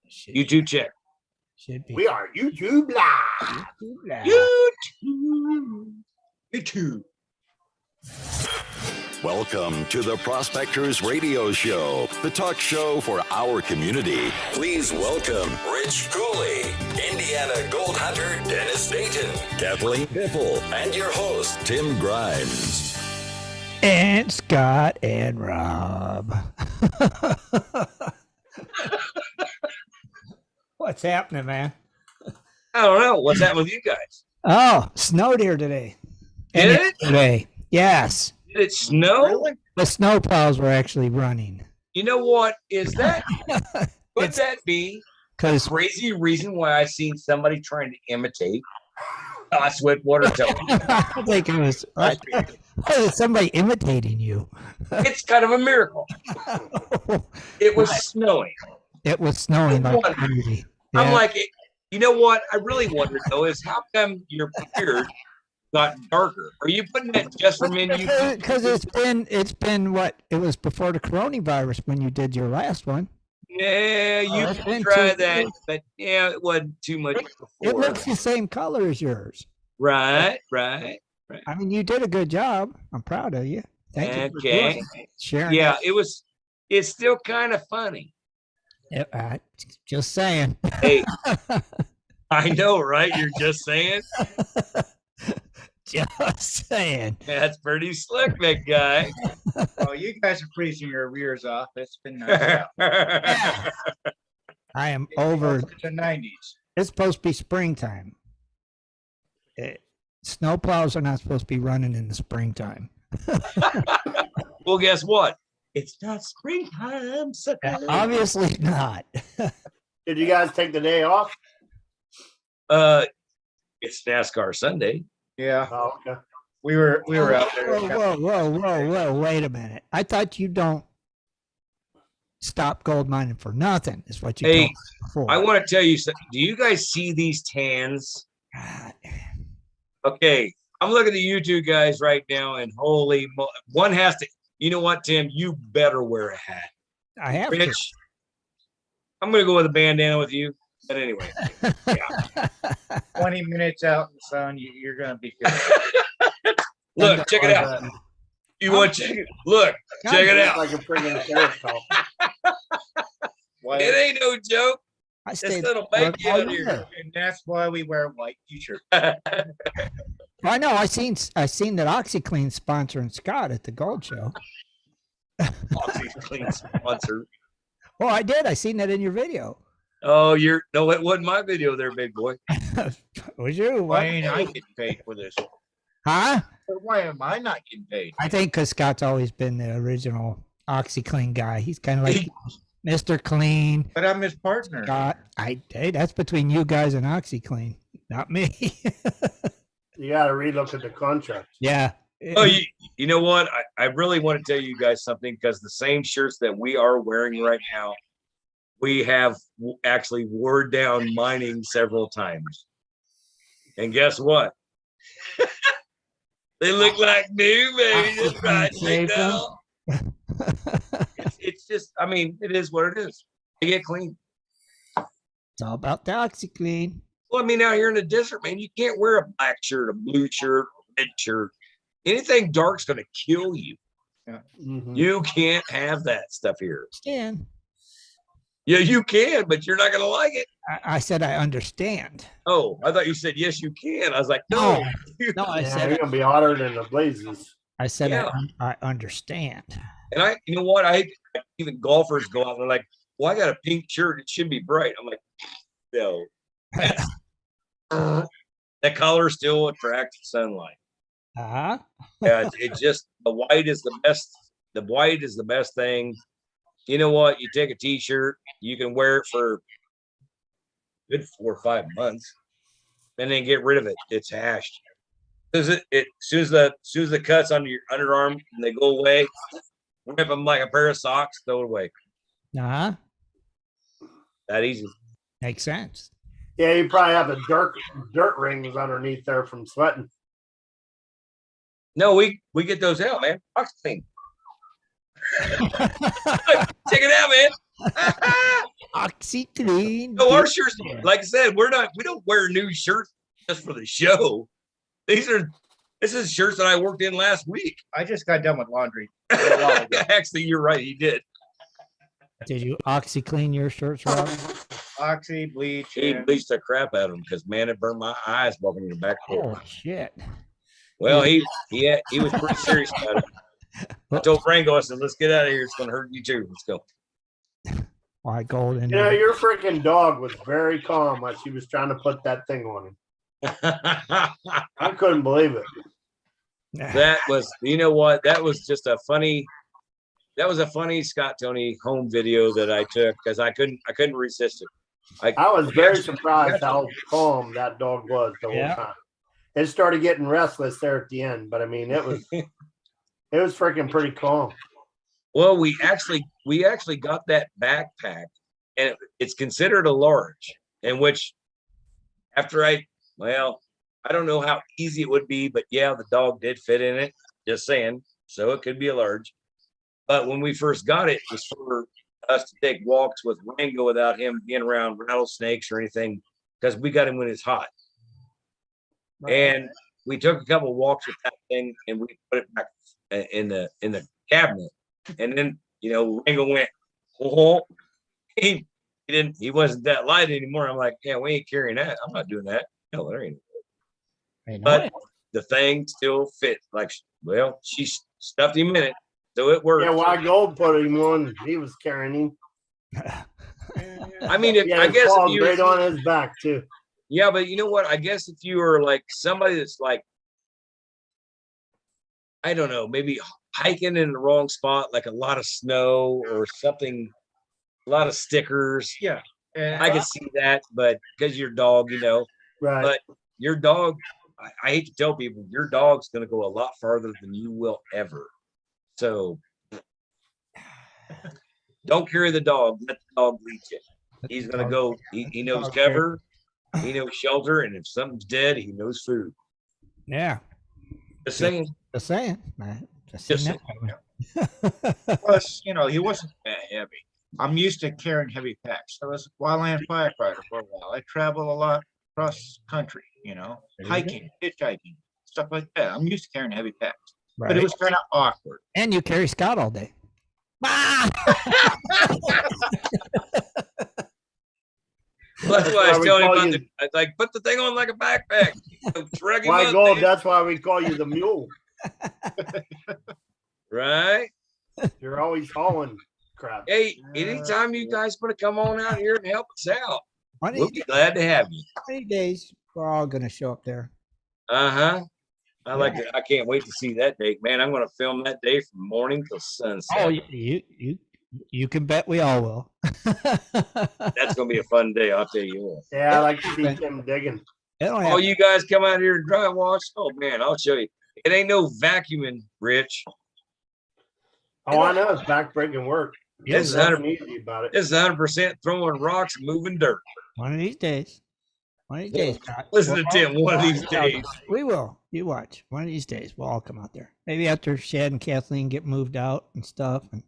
YouTube check. Should be. We are YouTube live. YouTube. Welcome to the Prospectors Radio Show, the talk show for our community. Please welcome Rich Cooley, Indiana Gold Hunter Dennis Dayton, Kathleen Piffle, and your host, Tim Grimes. And Scott and Rob. What's happening, man? I don't know. What's happening with you guys? Oh, snowed here today. Did it? Today. Yes. Did it snow? Really? The snow plows were actually running. You know what is that? Could that be Because crazy reason why I seen somebody trying to imitate us with water tower? I think it was somebody imitating you. It's kind of a miracle. It was snowing. It was snowing like crazy. I'm Yeah. like, you know what? I really wondered though is how come your beard got darker? Are you putting that just for men? Because it's been what it was before the coronavirus when you did your last one. Yeah, you it's can been try 2 that, years. but yeah, it wasn't too much before. It looks the same color as yours. Right. I mean, you did a good job. I'm proud of you. Thank you for Okay. doing it. Sharing. Yeah, that. it's still kind of funny. Just saying. Hey, I know, right? You're just saying. Just saying. That's pretty slick, big guy. Oh, you guys are freezing your rears off. It's been nice. Yeah. I am over. The 90s. It's supposed to be springtime. Snowplows are not supposed to be running in the springtime. Well, guess what? It's not springtime, sucker. Obviously not. Did you guys take the day off? It's NASCAR Sunday. Yeah. Oh, okay. We were out there. Whoa. Wait a minute. I thought you don't stop gold mining for nothing, is what you Hey, told me before. I want to tell you something. Do you guys see these tans? God. Okay, I'm looking at you two guys right now, and one has to. You know what, Tim? You better wear a hat. I have Rich, I'm going to go with a bandana with you. But anyway, yeah. 20 minutes out in the sun, you're going to be good. Look, check it out. You want to check it? Look, check it out. Like a friggin' sheriff call. It ain't no joke. I This stayed little work baby all out here. year. And that's why we wear white t-shirts. I know. I seen that OxyClean sponsoring Scott at the Gold Show. OxyClean sponsor. Well, I did. I seen that in your video. Oh, no, it wasn't my video there, big boy. Was you? Why ain't I getting paid for this? Huh? Why am I not getting paid? I think because Scott's always been the original OxyClean guy. He's kind of like Mr. Clean. But I'm his partner. Scott, hey, that's between you guys and OxyClean, not me. You got to relook at the contract. Yeah. Oh, you know what? I really want to tell you guys something because the same shirts that we are wearing right now, we have actually wore down mining several times. And guess what? They look like new, baby. Just right. It's just, I mean, it is what it is. They get clean. It's all about the OxyClean. Well, I mean, out here in the desert, man, you can't wear a black shirt, a blue shirt, a red shirt. Anything dark's going to kill you. Yeah. Mm-hmm. You can't have that stuff here. Stan, Yeah, you can, but you're not going to like it. I said I understand. Oh, I thought you said, yes, you can. I was like, no. No, I Yeah, said you're gonna be hotter than the blazes. Yeah. I understand. And you know what? Even golfers go out and they're like, well, I got a pink shirt. It should be bright. I'm like, no. That color still attracts sunlight. Uh-huh. Yeah, it's just the white is the best. The white is the best thing. You know what? You take a t-shirt, you can wear it for a good 4 or 5 months, and then get rid of it. It's hashed. As soon as the cuts on your underarm and they go away, rip them like a pair of socks, throw it away. Uh-huh. That easy. Makes sense. Yeah, you probably have the dirt rings underneath there from sweating. No, we get those out, man. OxyClean. Check it out, man. OxyClean. No, our shirts, like I said, we don't wear new shirts just for the show. This is shirts that I worked in last week. I just got done with laundry. A while ago. Actually, you're right. He did. Did you OxyClean your shirts, Rob? Oxy, bleach. He and- bleached the crap out of him because, man, it burned my eyes walking in the back door. Oh shit! Well, he was pretty serious about it. I told Franco, I said, let's get out of here. It's going to hurt you too. Let's go. All right, gold in You know, there. your freaking dog was very calm while she was trying to put that thing on him. I couldn't believe it. That was, you know what? That was just a funny Scott Tony home video that I took because I couldn't resist it. I was very surprised how calm that dog was the Yeah. whole time. It started getting restless there at the end, but I mean, it was freaking pretty calm. Well, we actually got that backpack, and it's considered a large. In which, after I don't know how easy it would be, but yeah, the dog did fit in it. Just saying, so it could be a large. But when we first got it, it was for us to take walks with Rango without him being around rattlesnakes or anything, because we got him when it's hot. And we took a couple walks with that thing, and we put it back in the cabinet. And then, Rango went, oh, he wasn't that light anymore. I'm like, yeah, we ain't carrying that. I'm not doing that. No, there ain't. But the thing still fit. Like, well, she stuffed him in it, so it worked. Yeah, why Gold put him on? He was carrying him. I mean, Yeah, I his guess paws if you, right on his back too. yeah, but you know what? I guess if you are like somebody that's like, I don't know, maybe hiking in the wrong spot, like a lot of snow or something, a lot of stickers. Yeah. And I can see that, but because your dog, Right. but your dog, I hate to tell people, your dog's going to go a lot farther than you will ever. So don't carry the dog. Let the dog lead you. He's going to go. He knows cover. He knows shelter. And if something's dead, he knows food. Yeah, Just saying. just saying. Man. Just Just seen that coming. plus, he wasn't that heavy. I'm used to carrying heavy packs. I was a wildland firefighter for a while. I travel a lot across country, hiking, hitchhiking, stuff like that. I'm used to carrying heavy packs. But it Right. was kind of awkward. And you carry Scott all day. That's why I was we telling him call about you- I was like, put the thing on like a backpack. Drag him Why up, Gold? man. That's why we call you the mule. Right? You're always hauling crap. Hey, anytime you guys want to come on out here and help us out, One of we'll these be glad to have you. 20 days, we're all going to show up there. Uh-huh. I can't wait to see that date, man. I'm going to film that day from morning till sunset. Oh, you can bet we all will. That's going to be a fun day, I'll tell you what. Yeah, I like to see Tim digging. It'll Oh, happen. you guys come out here and dry wash? Oh, man, I'll show you. It ain't no vacuuming, Rich. Oh, I know it's backbreaking work. It's There's 100%, nothing easy about it. it's 100% throwing rocks and moving dirt. One of these days. One of these days, Scott. Listen to We'll Tim, all one of come these out. days. We will. You watch. One of these days, we'll all come out there. Maybe after Shad and Kathleen get moved out and stuff, and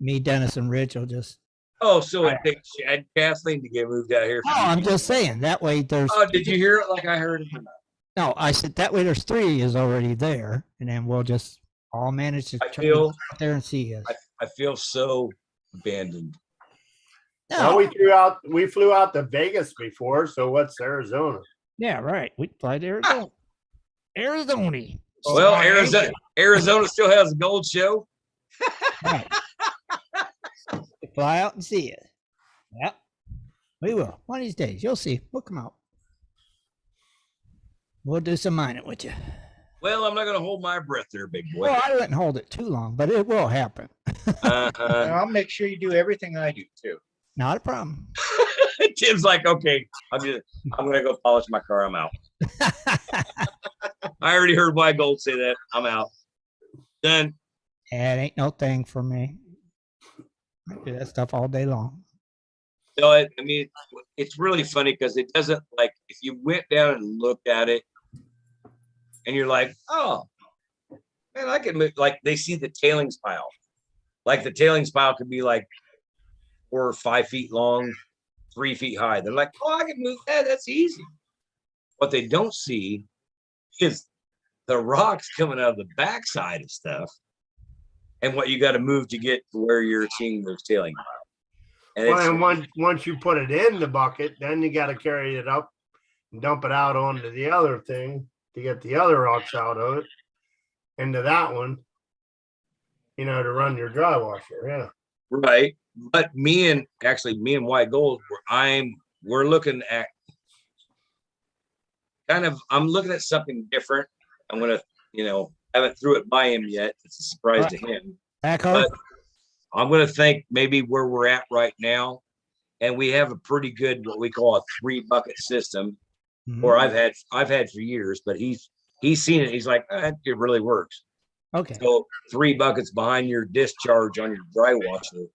me, Dennis, and Rich will just. Oh, so it takes Chad Kathleen to get moved out here. No, I'm just saying. That way there's. Oh, did you hear it like I heard it? No, I said that way there's 3 is already there, and then we'll just all manage to I try to feel- get out there and see you. I feel so abandoned. Well, we flew out to Vegas before, so what's Arizona? Yeah, right. We fly to Arizona. Arizona. Well, Arizona still has a gold show. Right. Fly out and see it. Yep. We will. One of these days. You'll see. We'll come out. We'll do some mining with you. Well, I'm not going to hold my breath there, big boy. Well, I wouldn't hold it too long, but it will happen. And Uh-huh. I'll make sure you do everything I do too. Not a problem. Tim's like, okay, I'm going to go polish my car. I'm out. I already heard my gold say that. I'm out. Done. It ain't no thing for me. I do that stuff all day long. No, I mean, it's really funny because it doesn't like if you went down and looked at it and you're like, oh, man, I can move. Like they see the tailings pile. Like the tailings pile could be like or 5 feet long, 3 feet high. They're like, oh, I can move that. That's easy. What they don't see is the rocks coming out of the backside of stuff and what you got to move to get to where you're seeing those tailing piles. And Well, and once you put it in the bucket, then you got to carry it up and dump it out onto the other thing to get the other rocks out of it, into that one, to run your dry washer. Yeah. right. But me and White Gold, we're looking at I'm looking at something different. I'm gonna, haven't threw it by him yet. It's a surprise to him. But I'm gonna think maybe where we're at right now, and we have a pretty good what we call a 3-bucket system, or I've had for years. But he's seen it. He's like, it really works. Okay. So 3 buckets behind your discharge on your dry washer,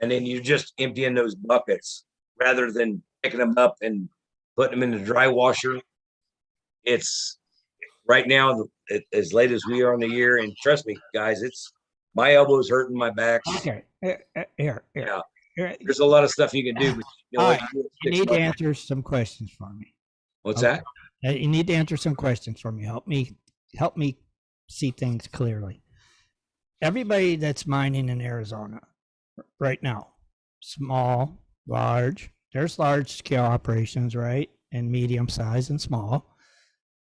and then you're just emptying those buckets rather than picking them up and putting them in the dry washer. It's right now, as late as we are in the year, and trust me, guys, it's my elbows hurting, my back. Okay. Here. Yeah. There's a lot of stuff you can do. But you need to answer some questions for me. What's that? You need to answer some questions for me. Help me see things clearly. Everybody that's mining in Arizona right now, small, large, there's large scale operations, right? And medium size and small.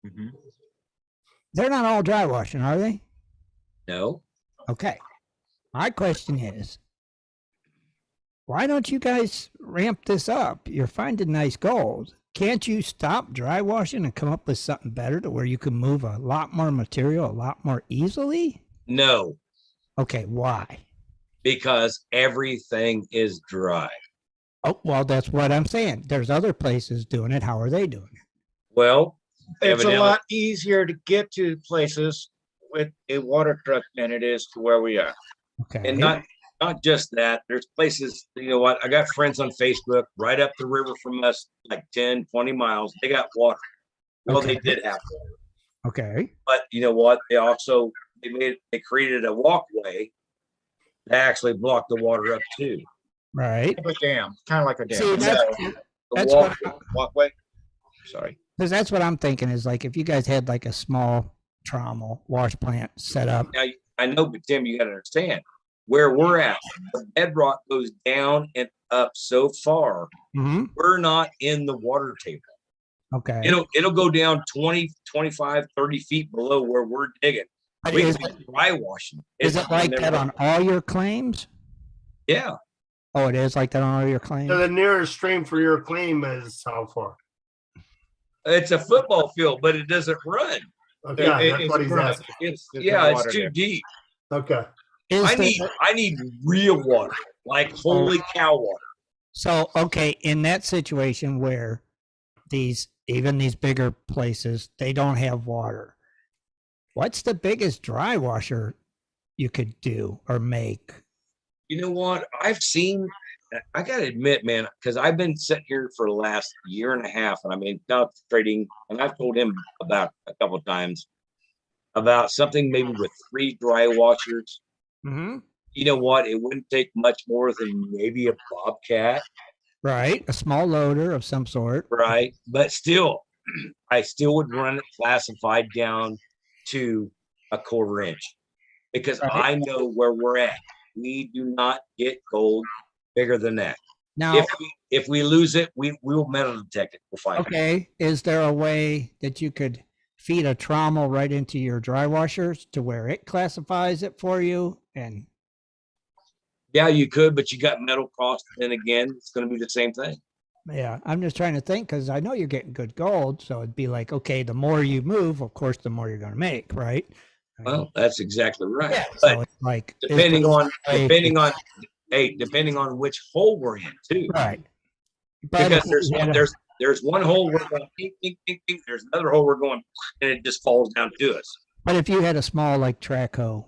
Mm-hmm. They're not all dry washing, are they? No. Okay. My question is, why don't you guys ramp this up? You're finding nice gold. Can't you stop dry washing and come up with something better to where you can move a lot more material a lot more easily? No. Okay, why? Because everything is dry. Oh, well, that's what I'm saying. There's other places doing it. How are they doing it? Well, It's a lot easier to get to places with a water truck than it is to where we are. Okay. And not just that, there's places, you know what, I got friends on Facebook right up the river from us, like 10, 20 miles. They got water. Well, Okay. they did have water. Okay. But you know what? They created a walkway that actually blocked the water up too. Right. Like a dam, kind of like a dam. See, The that's Walkway. Sorry. because that's what I'm thinking is like if you guys had like a small trommel wash plant set up. Now, I know, but Tim, you got to understand where we're at. The bedrock goes down and up so far. Mm-hmm. We're not in the water table. Okay. It'll go down 20, 25, 30 feet below where we're digging. But We is, can be dry washing. is it like that on all your claims? Yeah. Oh, it is like that on all your claims? So the nearest stream for your claim is how far? It's a football field, but it doesn't run. Okay, that's what he's asking. It's There's no it's water too there. deep. Okay. I need real water, like holy cow water. So, okay, in that situation where even these bigger places, they don't have water, what's the biggest dry washer you could do or make? You know what? I got to admit, man, because I've been sitting here for the last year and a half, and I mean, not trading, and I've told him about a couple of times about something maybe with 3 dry washers. Mm-hmm. You know what? It wouldn't take much more than maybe a Bobcat, Right, a small loader of some sort. right? But still, I still would run it classified down to a 1/4 inch because Right. I know where we're at. We do not get gold bigger than that. Now, If we lose it, we will metal detect it. We'll find it. okay, is there a way that you could feed a trommel right into your dry washers to where it classifies it for you? And Yeah, you could, but you got metal cost. Then again, it's going to be the same thing. yeah, I'm just trying to think because I know you're getting good gold, so it'd be like, okay, the more you move, of course, the more you're going to make, right? I mean, Well, that's exactly right. yeah. But So it's like depending on way- depending on which hole we're in too. right, but Because if we had a- there's one hole we're going ding, ding, ding, ding. There's another hole we're going and it just falls down to us. But if you had a small like track hoe,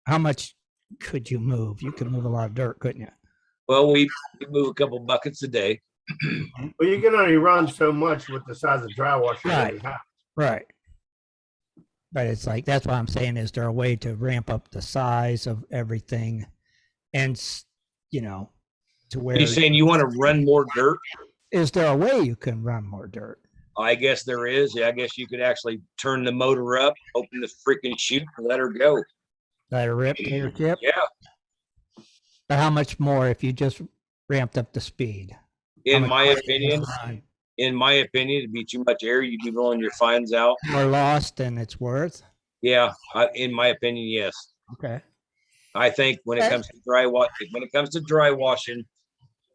how much could you move? You could move a lot of dirt, couldn't you? Well, we move a couple buckets a day. Well, you can only run so much with the size of dry washer that you have. Right. But it's like that's what I'm saying. Is there a way to ramp up the size of everything, and to where You saying you want to run more dirt? is there a way you can run more dirt? I guess there is. I guess you could actually turn the motor up, open the freaking chute, and let her go. Let it rip to your tip? Yeah. But how much more if you just ramped up the speed? In much my more opinion, run? it'd be too much air. You'd be blowing your fines out. More lost than it's worth? Yeah. In my opinion, yes. Okay. I think when it comes to dry washing,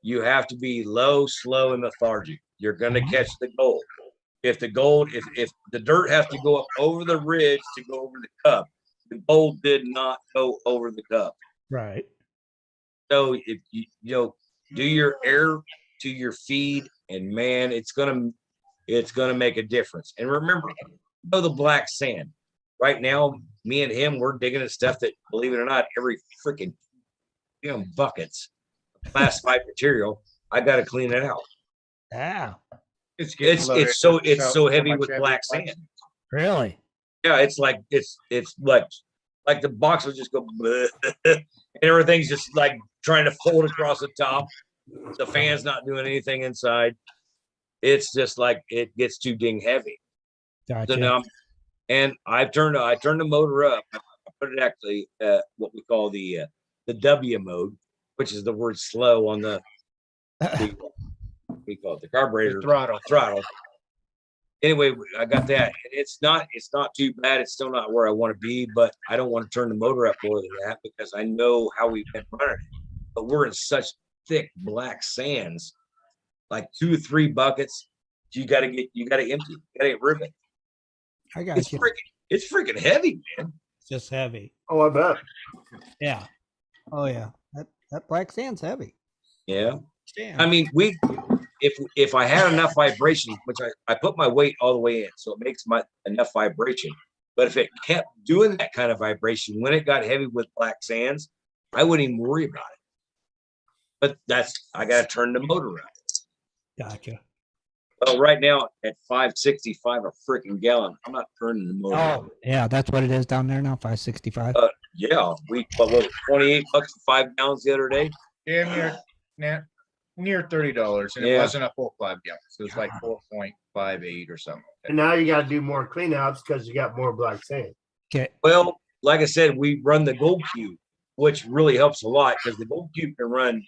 you have to be low, slow, and lethargic. You're going to catch the gold. If the dirt has to go up over the ridge to go over the cup, the gold did not go over the cup. Right. So if you do your air to your feed, and man, it's gonna make a difference. And remember, the black sand. Right now, me and him, we're digging at stuff that, believe it or not, every freaking buckets of classified material. I got to clean it out. Yeah. It's so heavy with black sand. Really? Yeah, it's like the box will just go bleh, and everything's just like trying to fold across the top. The fan's not doing anything inside. It's just like it gets too ding heavy. Gotcha. So now, I turned the motor up. I put it actually what we call the W mode, which is the word slow on the we call it the carburetor throttle. Anyway, I got that. It's not too bad. It's still not where I want to be, but I don't want to turn the motor up more than that because I know how we've been running it. But we're in such thick black sands, like 2 or 3 buckets. You got to empty. You got to get rid of it. I got you. It's freaking heavy, man. It's just heavy. Oh, I bet. Yeah. Oh yeah. That black sand's heavy. Yeah. Damn. I mean, if I had enough vibration, which I put my weight all the way in, so it makes enough vibration. But if it kept doing that kind of vibration when it got heavy with black sands, I wouldn't even worry about it. But I got to turn the motor up. Gotcha. Well, right now at 565 a freaking gallon, I'm not turning the motor up. Oh, yeah, that's what it is down there now, 565. Yeah, what was it, $28 for 5 gallons the other day? Damn near $30, and it Yeah. wasn't a full 5 gallons. It was like 4.58 or something. And now you got to do more cleanouts because you got more black sand. Okay. Well, like I said, we run the Gold Cube, which really helps a lot because the Gold Cube can run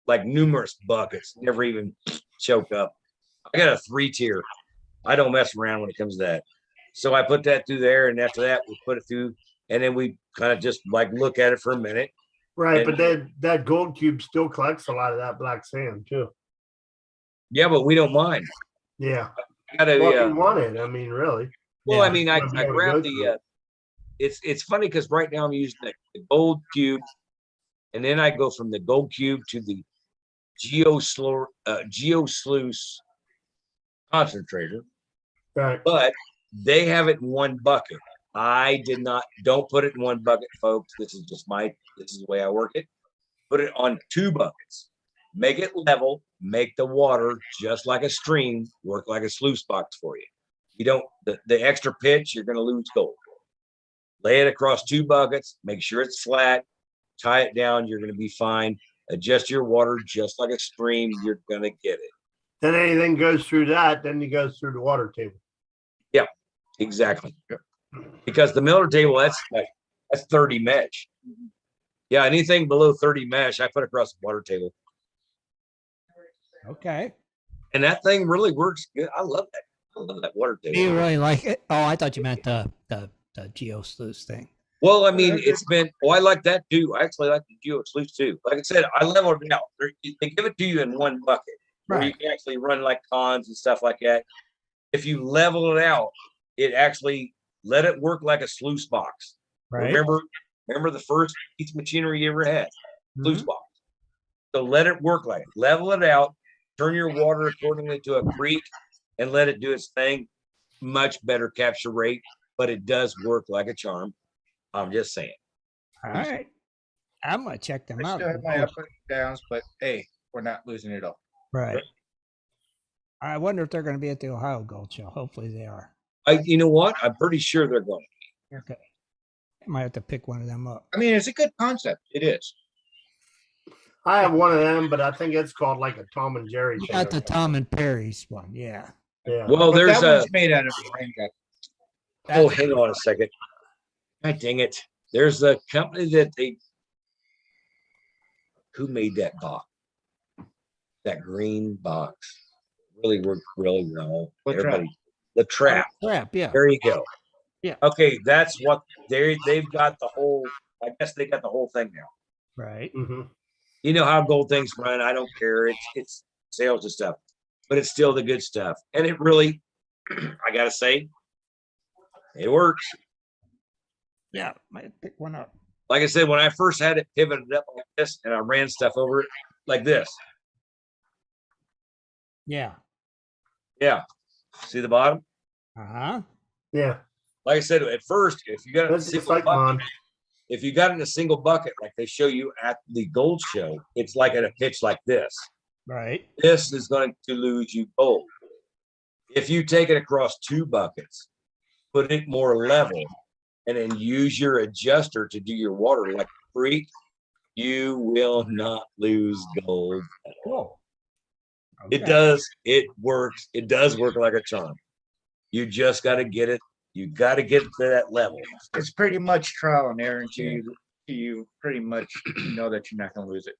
like numerous buckets, never even choke up. I got a 3-tier. I don't mess around when it comes to that. So I put that through there, and after that, we put it through, and then we kind of just like look at it for a minute. Right, And- but that gold cube still collects a lot of that black sand too. Yeah, but we don't mind. Yeah. I gotta, Well, you want it. I mean, really. well, Yeah. I mean, I Wanna be able to grabbed go the. through it. It's funny because right now I'm using the Gold Cube, and then I go from the Gold Cube to the Geosluice concentrator, Right. but they have it in one bucket. I did not. Don't put it in one bucket, folks. This is the way I work it. Put it on 2 buckets. Make it level. Make the water just like a stream work like a sluice box for you. You don't the extra pitch. You're going to lose gold. Lay it across 2 buckets. Make sure it's flat. Tie it down. You're going to be fine. Adjust your water just like a stream. You're going to get it. Then anything goes through that, then it goes through the water table. Exactly. Because the Miller table, that's 30 mesh. Yeah, anything below 30 mesh, I put across the water table. Okay. And that thing really works good. I love that. I love that water Do you table. really like it? Oh, I thought you meant the Geo Sluice thing. Well, I mean, I like that too. I actually like the Geo Sluice too. Like I said, I leveled it out. They give it to you in one bucket where you Right. can actually run like cons and stuff like that. If you level it out, it actually let it work like a sluice box. Right. Remember the first piece of machinery you ever had, sluice Mhm. box. So let it work like it. Level it out, turn your water accordingly to a creek, and let it do its thing. Much better capture rate, but it does work like a charm. I'm just saying. All right. I'm gonna check them I out. still have my up and downs, but hey, we're not losing it all. Right. I wonder if they're going to be at the Ohio Gold Show. Hopefully they are. You know what? I'm pretty sure they're going. Okay. I might have to pick one of them up. I mean, it's a good concept. It is. I have one of them, but I think it's called like a Tom and Jerry You thing. got or the something. Tom and Perry's one, yeah. Yeah. Well, But there's that a. one's made out of moringa. Oh, hang on a second. God dang it! There's a company that who made that box? That green box really worked really well. What trap? Everybody, the trap. Crap, yeah. There you go. Yeah. Okay, that's what they've got the whole. I guess they got the whole thing now. Right. Mm-hmm. You know how gold things run. I don't care. It's sales and stuff, but it's still the good stuff. And it really, I gotta say, it works. Yeah, might pick one up. Like I said, when I first had it pivoted up like this, and I ran stuff over it like this. Yeah. Yeah. See the bottom? Uh-huh. Yeah. Like I said, at first, if you got it in a That's just single like bucket, mine. if you got it in a single bucket, like they show you at the gold show, it's like at a pitch like this. Right. This is going to lose you gold. If you take it across 2 buckets, put it more level, and then use your adjuster to do your water like a freak, you will not lose gold. Cool. It does. It works. It does work like a charm. You just got to get it. You got to get it to that level. It's pretty much trial and error until you pretty much know that you're not going to lose it.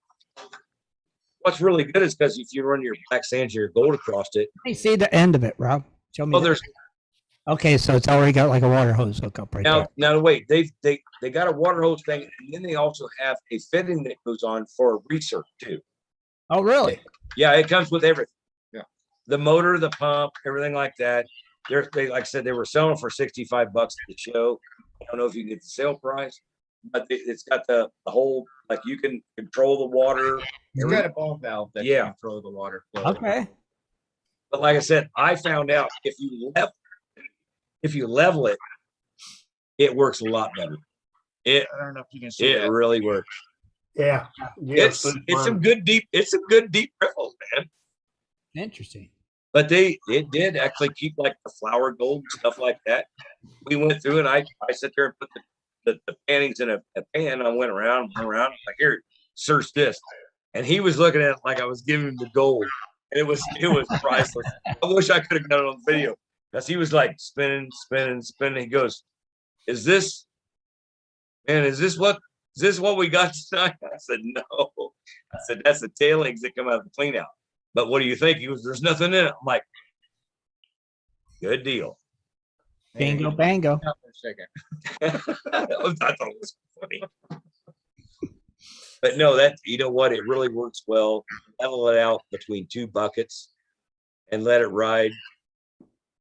What's really good is because if you run your black sand, your gold across it. Let me see the end of it, Rob. Show me. Oh, that. there's Okay, so it's already got like a water hose hookup right there. now wait. They got a water hose thing, and then they also have a fitting that goes on for a recirc too. Oh, really? Yeah, it comes with everything. Yeah. The motor, the pump, everything like that. They like I said, they were selling for $65 at the show. I don't know if you can get the sale price, but it's got the whole, like you can control the water. It's got a ball valve that Yeah. can throw the water flow. Okay. But like I said, I found out if you level it, it works a lot better. I don't know if you can see It that. really works. Yeah. It's some good deep riffles, man. Interesting. But it did actually keep like the flower gold and stuff like that. We went through and I sat there and put the pannings in a pan. I went around, like, here, search this. And he was looking at it like I was giving him the gold. And it was priceless. I wish I could have got it on video. Because he was like spinning. He goes, is this what we got tonight? I said, no. I said, that's the tailings that come out of the clean out. But what do you think? He goes, there's nothing in it. I'm like, good deal. Bingo, bango. Stop for a second. I thought it was funny. But no, you know what? It really works well. Level it out between 2 buckets and let it ride.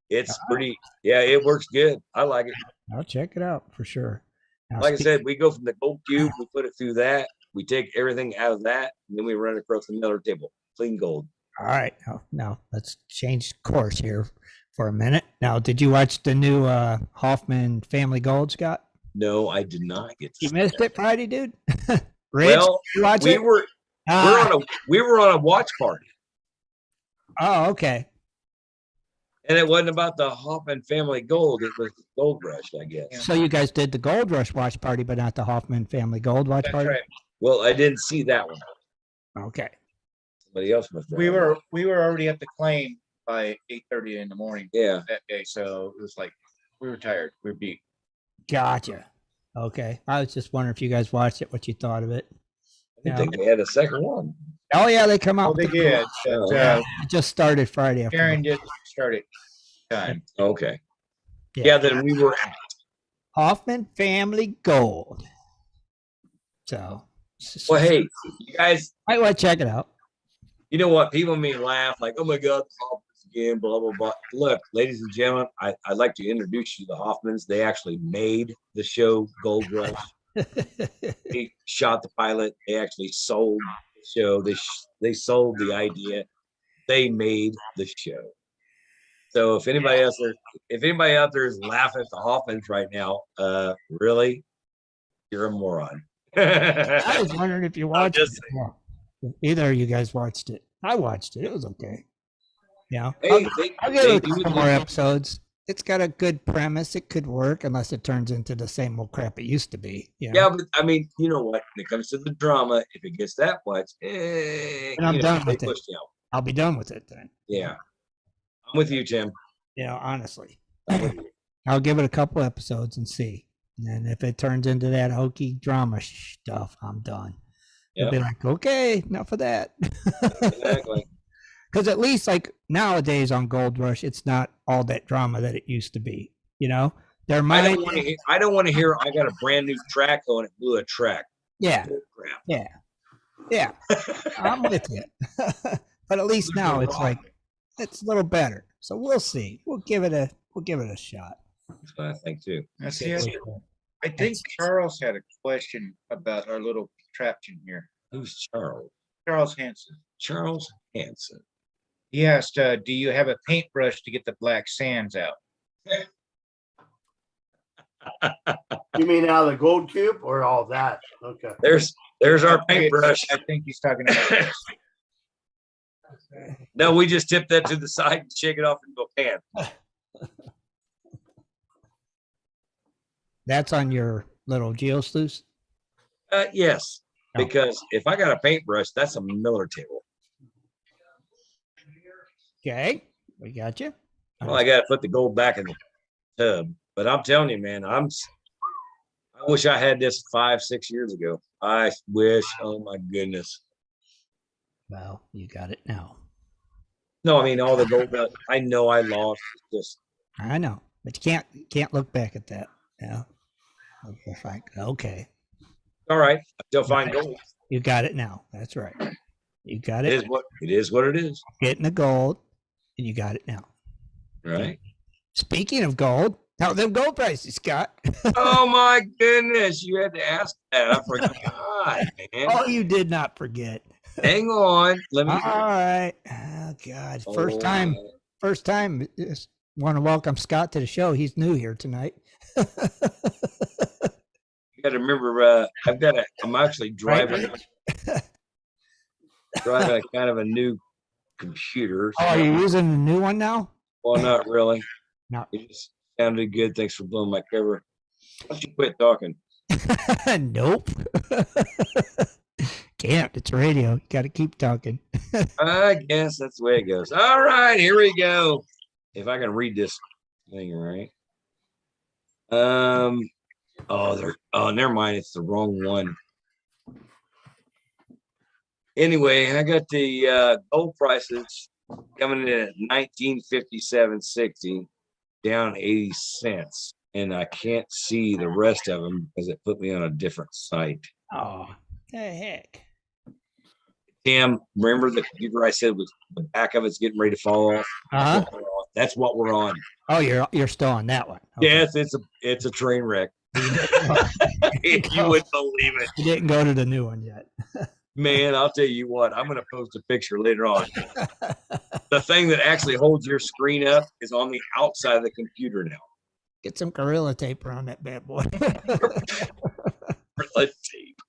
It's pretty, yeah, it works good. I like it. I'll check it out for sure. Now, Like I said, we go from the gold cube, we put it through that, we take everything out of that, and then we run it across the middle table. Clean gold. all right. Now let's change course here for a minute. Now, did you watch the new Hoffman Family Gold, Scott? No, I did not get to You see missed that. it Friday, dude? Rich, Well, you watch we it? were we were on a watch party. Oh, okay. And it wasn't about the Hoffman Family Gold. It was Gold Rush, I guess. So you guys did the Gold Rush watch party, but not the Hoffman Family Gold watch That's party? right. Well, I didn't see that one. Okay. Somebody else must have. We were already at the claim by 8:30 in the morning Yeah. that day, so it was like we were tired. We were beat. Gotcha. Okay. I was just wondering if you guys watched it, what you thought of it. I didn't think they had a second one. Oh, yeah, they come out. Oh, they with the- did. Oh, But, Yeah, it just started Friday afternoon. Karen did start it time. Okay. Yeah. Yeah, then we were at. Hoffman Family Gold. So, Well, hey, you guys, I want to check it out. you know what? People may laugh like, oh my God, the Hoffmans again, blah, blah, blah. Look, ladies and gentlemen, I'd like to introduce you to the Hoffmans. They actually made the show Gold Rush. They shot the pilot. They actually sold the show. They sold the idea. They made the show. So if anybody out there is laughing at the Hoffmans right now, really, you're a moron. I was wondering if you watched just it. Yeah. Either of you guys watched it. I watched it. It was okay. Yeah. Hey, I'll give it a do couple more episodes. it's got a good premise. It could work unless it turns into the same old crap it used to be. You know? Yeah, but I mean, you know what? When it comes to the drama, if it gets that much, And I'm done with it. I'll be done with it then. Yeah, I'm with you, Tim. You know, honestly, I'm with you. I'll give it a couple episodes and see. And if it turns into that hokey drama stuff, I'm done. You'll be like, okay, enough of that. Exactly. Because at least like nowadays on Gold Rush, it's not all that drama that it used to be. You know, I don't want to hear. I got a brand new track on it. Blew a track. Yeah, Crap. yeah. I'm with you. But at least now it's like it's a little better. So we'll see. We'll give it a shot. That's what I think too. I think Charles had a question about our little contraption here. Who's Charles? Charles Hanson. Charles Hanson. He asked, do you have a paintbrush to get the black sands out? You mean out of the gold cube or all that? Okay. There's our paintbrush. I think he's talking about No, we just tip that to the side and shake it off into a pan. That's on your little geosluice? Yes, because if I got a paintbrush, that's a Miller table. Okay, we got you. Well, I got to put the gold back in the tub. But I'm telling you, man, I wish I had this 5-6 years ago. I wish. Oh my goodness. Well, you got it now. No, I mean all the gold. I know I lost. It's just. I know, but you can't look back at that. Yeah. Okay. All right. I still find gold. You got it now. That's right. You got it. It is what it is. Getting the gold, and you got it now. Right. Speaking of gold, how are them gold prices, Scott? Oh my goodness. You had to ask that. I forgot, man. Oh, you did not forget. Hang on. Let me. All right. Oh God. First time. Just want to welcome Scott to the show. He's new here tonight. You got to remember, I'm actually driving a kind of a new computer. Oh, are you using the new one now? Well, not really. No. It just sounded good. Thanks for blowing my cover. Why don't you quit talking? Nope. Can't. It's radio. You got to keep talking. I guess that's the way it goes. All right, here we go. If I can read this thing right. Never mind. It's the wrong one. Anyway, I got the gold prices coming in at 1957.60, down 80 cents, and I can't see the rest of them because it put me on a different site. Oh, the heck! Tim, remember the computer I said was the back of it's getting ready to fall off? Uh-huh. That's what we're on. Oh, you're still on that one. Okay. Yes, it's a train wreck. You wouldn't believe it. You didn't go to the new one yet. Man, I'll tell you what, I'm going to post a picture later on. The thing that actually holds your screen up is on the outside of the computer now. Get some Gorilla Tape around that bad boy. Gorilla Tape.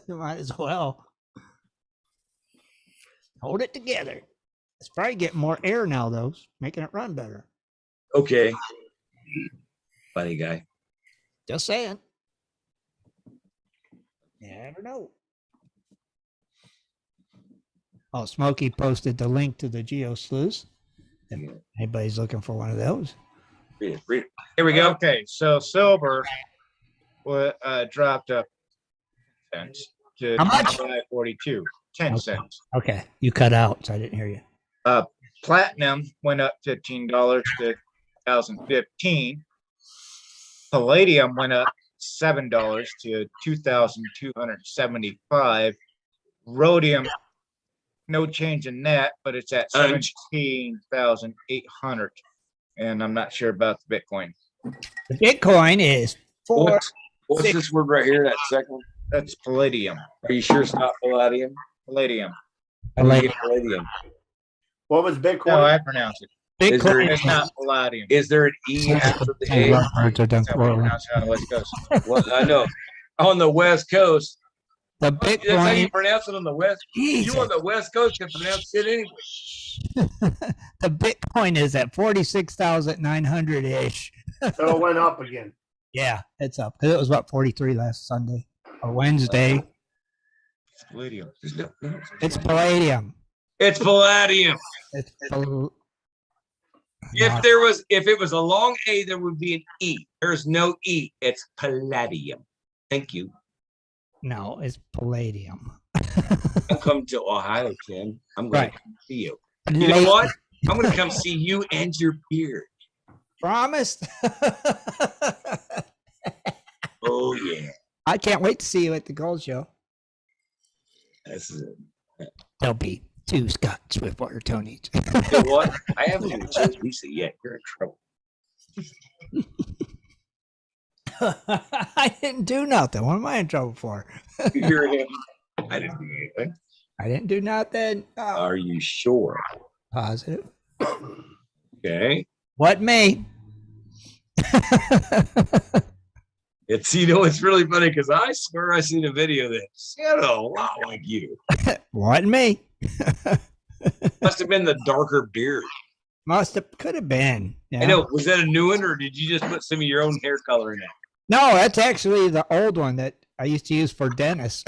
You might as well. Hold it together. It's probably getting more air now, though, making it run better. Okay. Funny guy. Just saying. You never know. Oh, Smokey posted the link to the GeoSleuth. If anybody's looking for one of those. Read it. Here we go. Okay, so silver dropped up cents to How much? 42, 10 Okay. cents. Okay, you cut out, so I didn't hear you. Platinum went up $15 to 2015. Palladium went up $7 to 2,275. Rhodium, no change in that, but it's at 17,800. And I'm not sure about the Bitcoin. The Bitcoin is What's this word right here? That second one? That's palladium. Are you sure it's not palladium? Palladium. Palladium. What was Bitcoin? No, I pronounce it. Bitcoin. It's not palladium. Is there an E after the A? Words are done That's how we poorly. pronounce it on the West Coast. Well, I know. On the West Coast. The That's how you Bitcoin. pronounce it on the West. You on the West Coast can pronounce it anyway. The Bitcoin is at 46,900 ish. So it went up again. Yeah, it's up. It was what 43 last Sunday or Wednesday. Palladium. It's palladium. It's palladium. It's If it was a long A, there would be an E. There's no E. It's palladium. Thank you. no, it's palladium. I'll come to Ohio, Tim. I'm going Right. to come see you. You know what? I'm going to come see you and your beard. Promised. Oh, yeah. I can't wait to see you at the Gold Show. That's it. There'll be 2 Scott Swiftwater Tonys. You know what? I haven't even chose Lisa yet. You're in trouble. I didn't do nothing. What am I in trouble for? You're him. I didn't do anything. I didn't do nothing. Oh, Are you sure? positive. Okay. What me? It's really funny because I swear I seen a video that sounded a lot like you. What me? Must have been the darker beard. Could have been. Yeah. I know. Was that a new one, or did you just put some of your own hair color in it? No, that's actually the old one that I used to use for Dennis.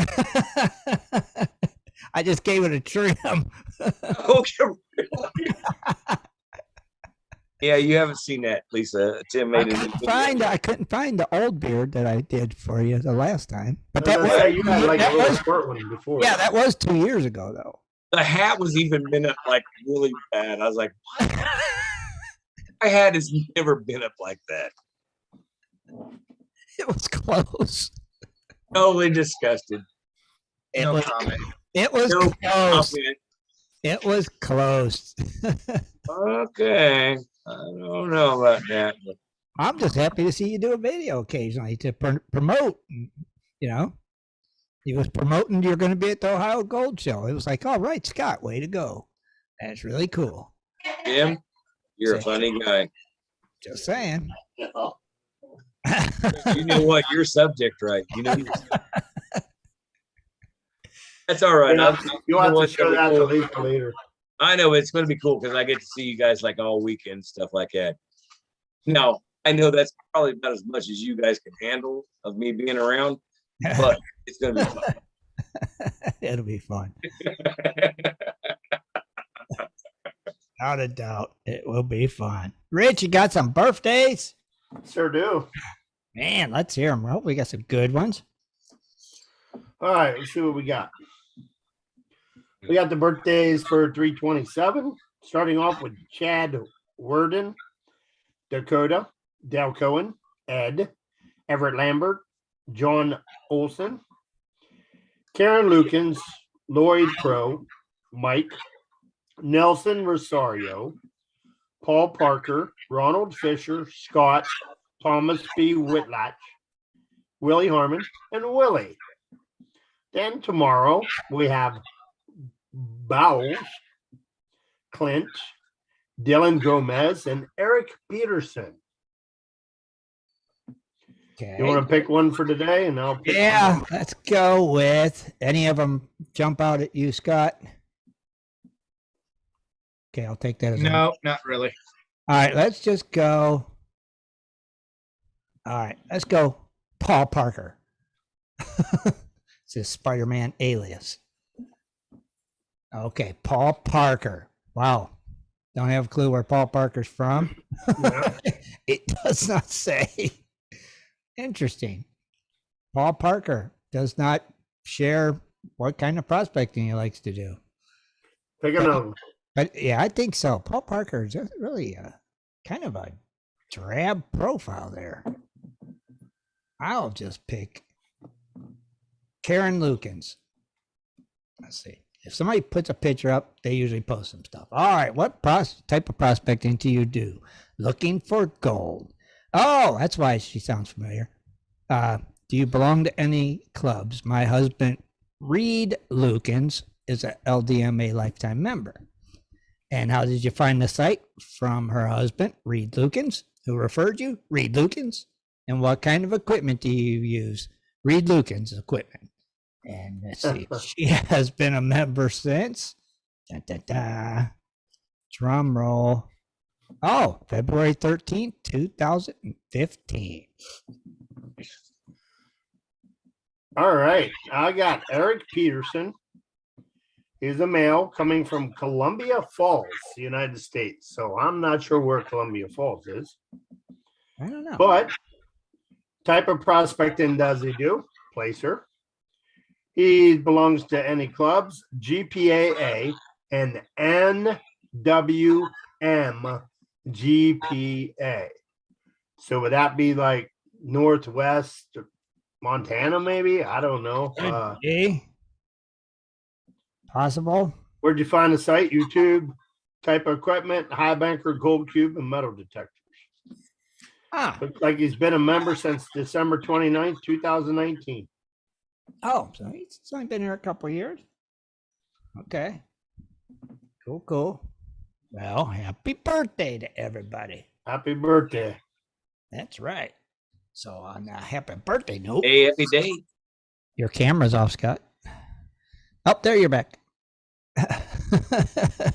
I just gave it a trim. Okay. Yeah, you haven't seen that, Lisa. Tim made it. I couldn't find the old beard that I did for you the last time. But I that was was, gonna say, you had like that a little was short one before. yeah, that was 2 years ago though. The hat was even been up like really bad. I was like, what? My hat has never been up like that. It was close. Totally disgusted. It No was, comment. it was No close. comment. It was close. Okay. I don't know about that. But I'm just happy to see you do a video occasionally to promote. You know, he was promoting you're going to be at the Ohio Gold Show. It was like, all right, Scott, way to go. That's really cool. Tim, you're a funny guy. Just saying. You know what? Your subject, right? You know. That's all right. You'll have to what's show gonna that be to cool. Lisa later. I know it's going to be cool because I get to see you guys like all weekend, stuff like that. Now, I know that's probably not as much as you guys can handle of me being around, but it's going to be fun. It'll be fun. Without a doubt, it will be fun. Rich, you got some birthdays? Sure do. Man, let's hear them. Well, we got some good ones. All right, let's see what we got. We got the birthdays for 327, starting off with Chad Worden, Dakota, Dale Cohen, Ed, Everett Lambert, John Olson, Karen Lukens, Lloyd Crow, Mike, Nelson Rosario, Paul Parker, Ronald Fisher, Scott, Thomas B. Whitlatch, Willie Harmon, and Willie. Then tomorrow we have Bowles, Clint, Dylan Gomez, and Eric Peterson. Okay. You want to pick one for today? And I'll pick Yeah, one. let's go with any of them jump out at you, Scott. Okay, I'll take that as a No, not really. All right, let's just go. All right, let's go Paul Parker. It's his Spider-Man alias. Okay, Paul Parker. Wow. Don't have a clue where Paul Parker's from. Yeah. It does not say. Interesting. Paul Parker does not share what kind of prospecting he likes to do. Pick another one. But yeah, I think so. Paul Parker is really kind of a drab profile there. I'll just pick Karen Lukens. Let's see. If somebody puts a picture up, they usually post some stuff. All right, what type of prospecting do you do? Looking for gold. Oh, that's why she sounds familiar. Do you belong to any clubs? My husband, Reed Lukens, is a LDMA lifetime member. And how did you find the site? From her husband, Reed Lukens, who referred you, Reed Lukens. And what kind of equipment do you use? Reed Lukens equipment. And let's see, she has been a member since Drum roll. Oh, February 13th, 2015. All right. I got Eric Peterson. He's a male coming from Columbia Falls, United States. So I'm not sure where Columbia Falls is. I don't know. But type of prospecting does he do? Placer. He belongs to any clubs, GPAA and NWM GPA. So would that be like Northwest Montana, maybe? I don't know. Possible. Where'd you find the site? YouTube, type of equipment, high banker, gold cube, and metal detectors. Looks like he's been a member since December 29th, 2019. Oh, so he's only been here a couple of years. Okay. Cool. Well, happy birthday to everybody. Happy birthday. That's right. So on a happy birthday note. Hey, happy day. Your camera's off, Scott. Oh, there you're back. I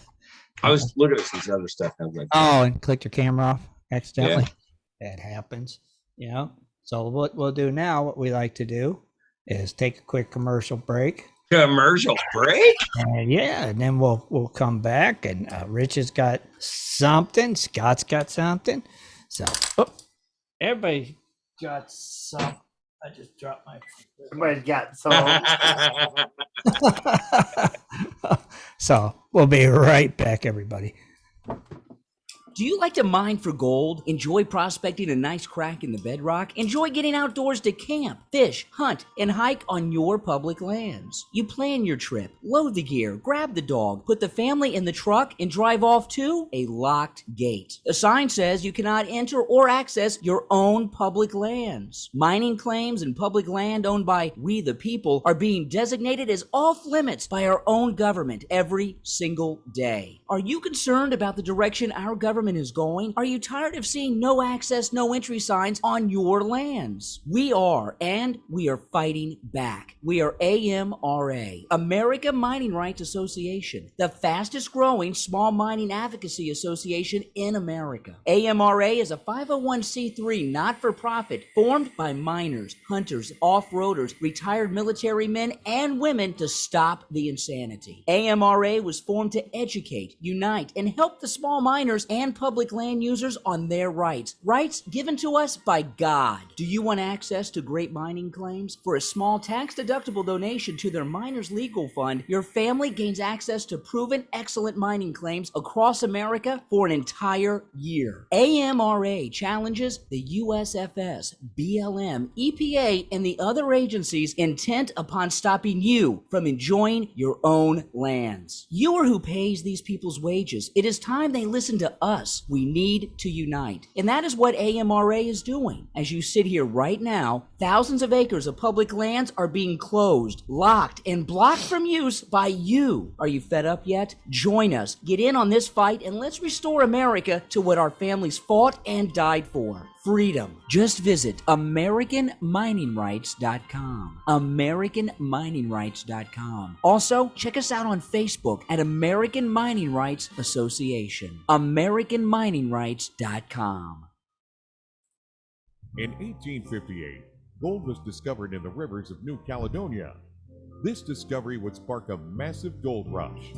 was looking at some other stuff. I was like, oh, and clicked your camera off accidentally. Yeah. That happens, So what we'll do now, what we like to do is take a quick commercial break. commercial break? And then we'll come back, and Rich has got something. Scott's got something. So everybody got some. I just dropped my. Everybody's got some. So we'll be right back, everybody. Do you like to mine for gold? Enjoy prospecting a nice crack in the bedrock? Enjoy getting outdoors to camp, fish, hunt, and hike on your public lands? You plan your trip, load the gear, grab the dog, put the family in the truck, and drive off to a locked gate. A sign says you cannot enter or access your own public lands. Mining claims and public land owned by we the people are being designated as off limits by our own government every single day. Are you concerned about the direction our government is going? Are you tired of seeing no access, no entry signs on your lands? We are, and we are fighting back. We are AMRA, America Mining Rights Association, the fastest growing small mining advocacy association in America. AMRA is a 501c3 not-for-profit formed by miners, hunters, off-roaders, retired military men and women to stop the insanity. AMRA was formed to educate, unite, and help the small miners and public land users on their rights given to us by God. Do you want access to great mining claims? For a small tax-deductible donation to their Miners Legal Fund, your family gains access to proven excellent mining claims across America for an entire year. AMRA challenges the USFS, BLM, EPA, and the other agencies intent upon stopping you from enjoying your own lands. You are who pays these people's wages. It is time they listen to us. We need to unite. And that is what AMRA is doing. As you sit here right now, thousands of acres of public lands are being closed, locked, and blocked from use by you. Are you fed up yet? Join us. Get in on this fight, and let's restore America to what our families fought and died for. Freedom. Just visit AmericanMiningRights.com. AmericanMiningRights.com. Also, check us out on Facebook at American Mining Rights Association. AmericanMiningRights.com. In 1858, gold was discovered in the rivers of New Caledonia. This discovery would spark a massive gold rush.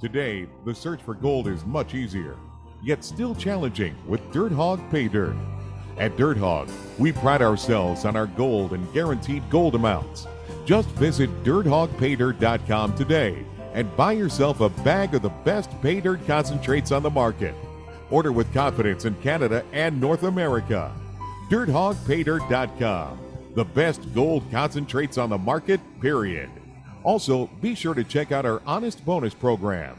Today, the search for gold is much easier, yet still challenging with Dirt Hog Pay Dirt. At Dirt Hog, we pride ourselves on our gold and guaranteed gold amounts. Just visit DirtHogPayDirt.com today and buy yourself a bag of the best pay dirt concentrates on the market. Order with confidence in Canada and North America. DirtHogPayDirt.com, the best gold concentrates on the market, period. Also, be sure to check out our Honest Bonus program.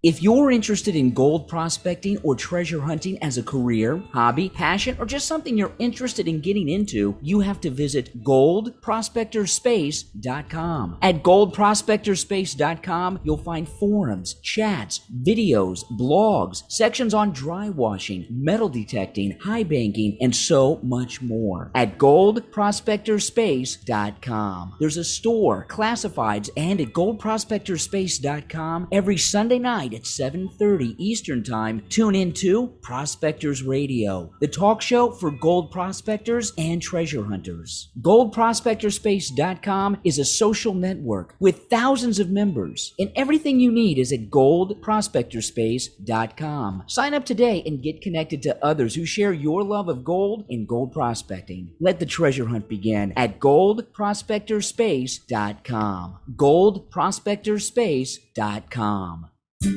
If you're interested in gold prospecting or treasure hunting as a career, hobby, passion, or just something you're interested in getting into, you have to visit goldprospectorspace.com. At goldprospectorspace.com, you'll find forums, chats, videos, blogs, sections on dry washing, metal detecting, high banking, and so much more. At goldprospectorspace.com. There's a store, classifieds, and at goldprospectorspace.com every Sunday night tonight at 7:30 Eastern Time, tune in to Prospectors Radio, the talk show for gold prospectors and treasure hunters. GoldProspectorspace.com is a social network with thousands of members, and everything you need is at GoldProspectorspace.com. Sign up today and get connected to others who share your love of gold and gold prospecting. Let the treasure hunt begin at GoldProspectorspace.com. GoldProspectorspace.com.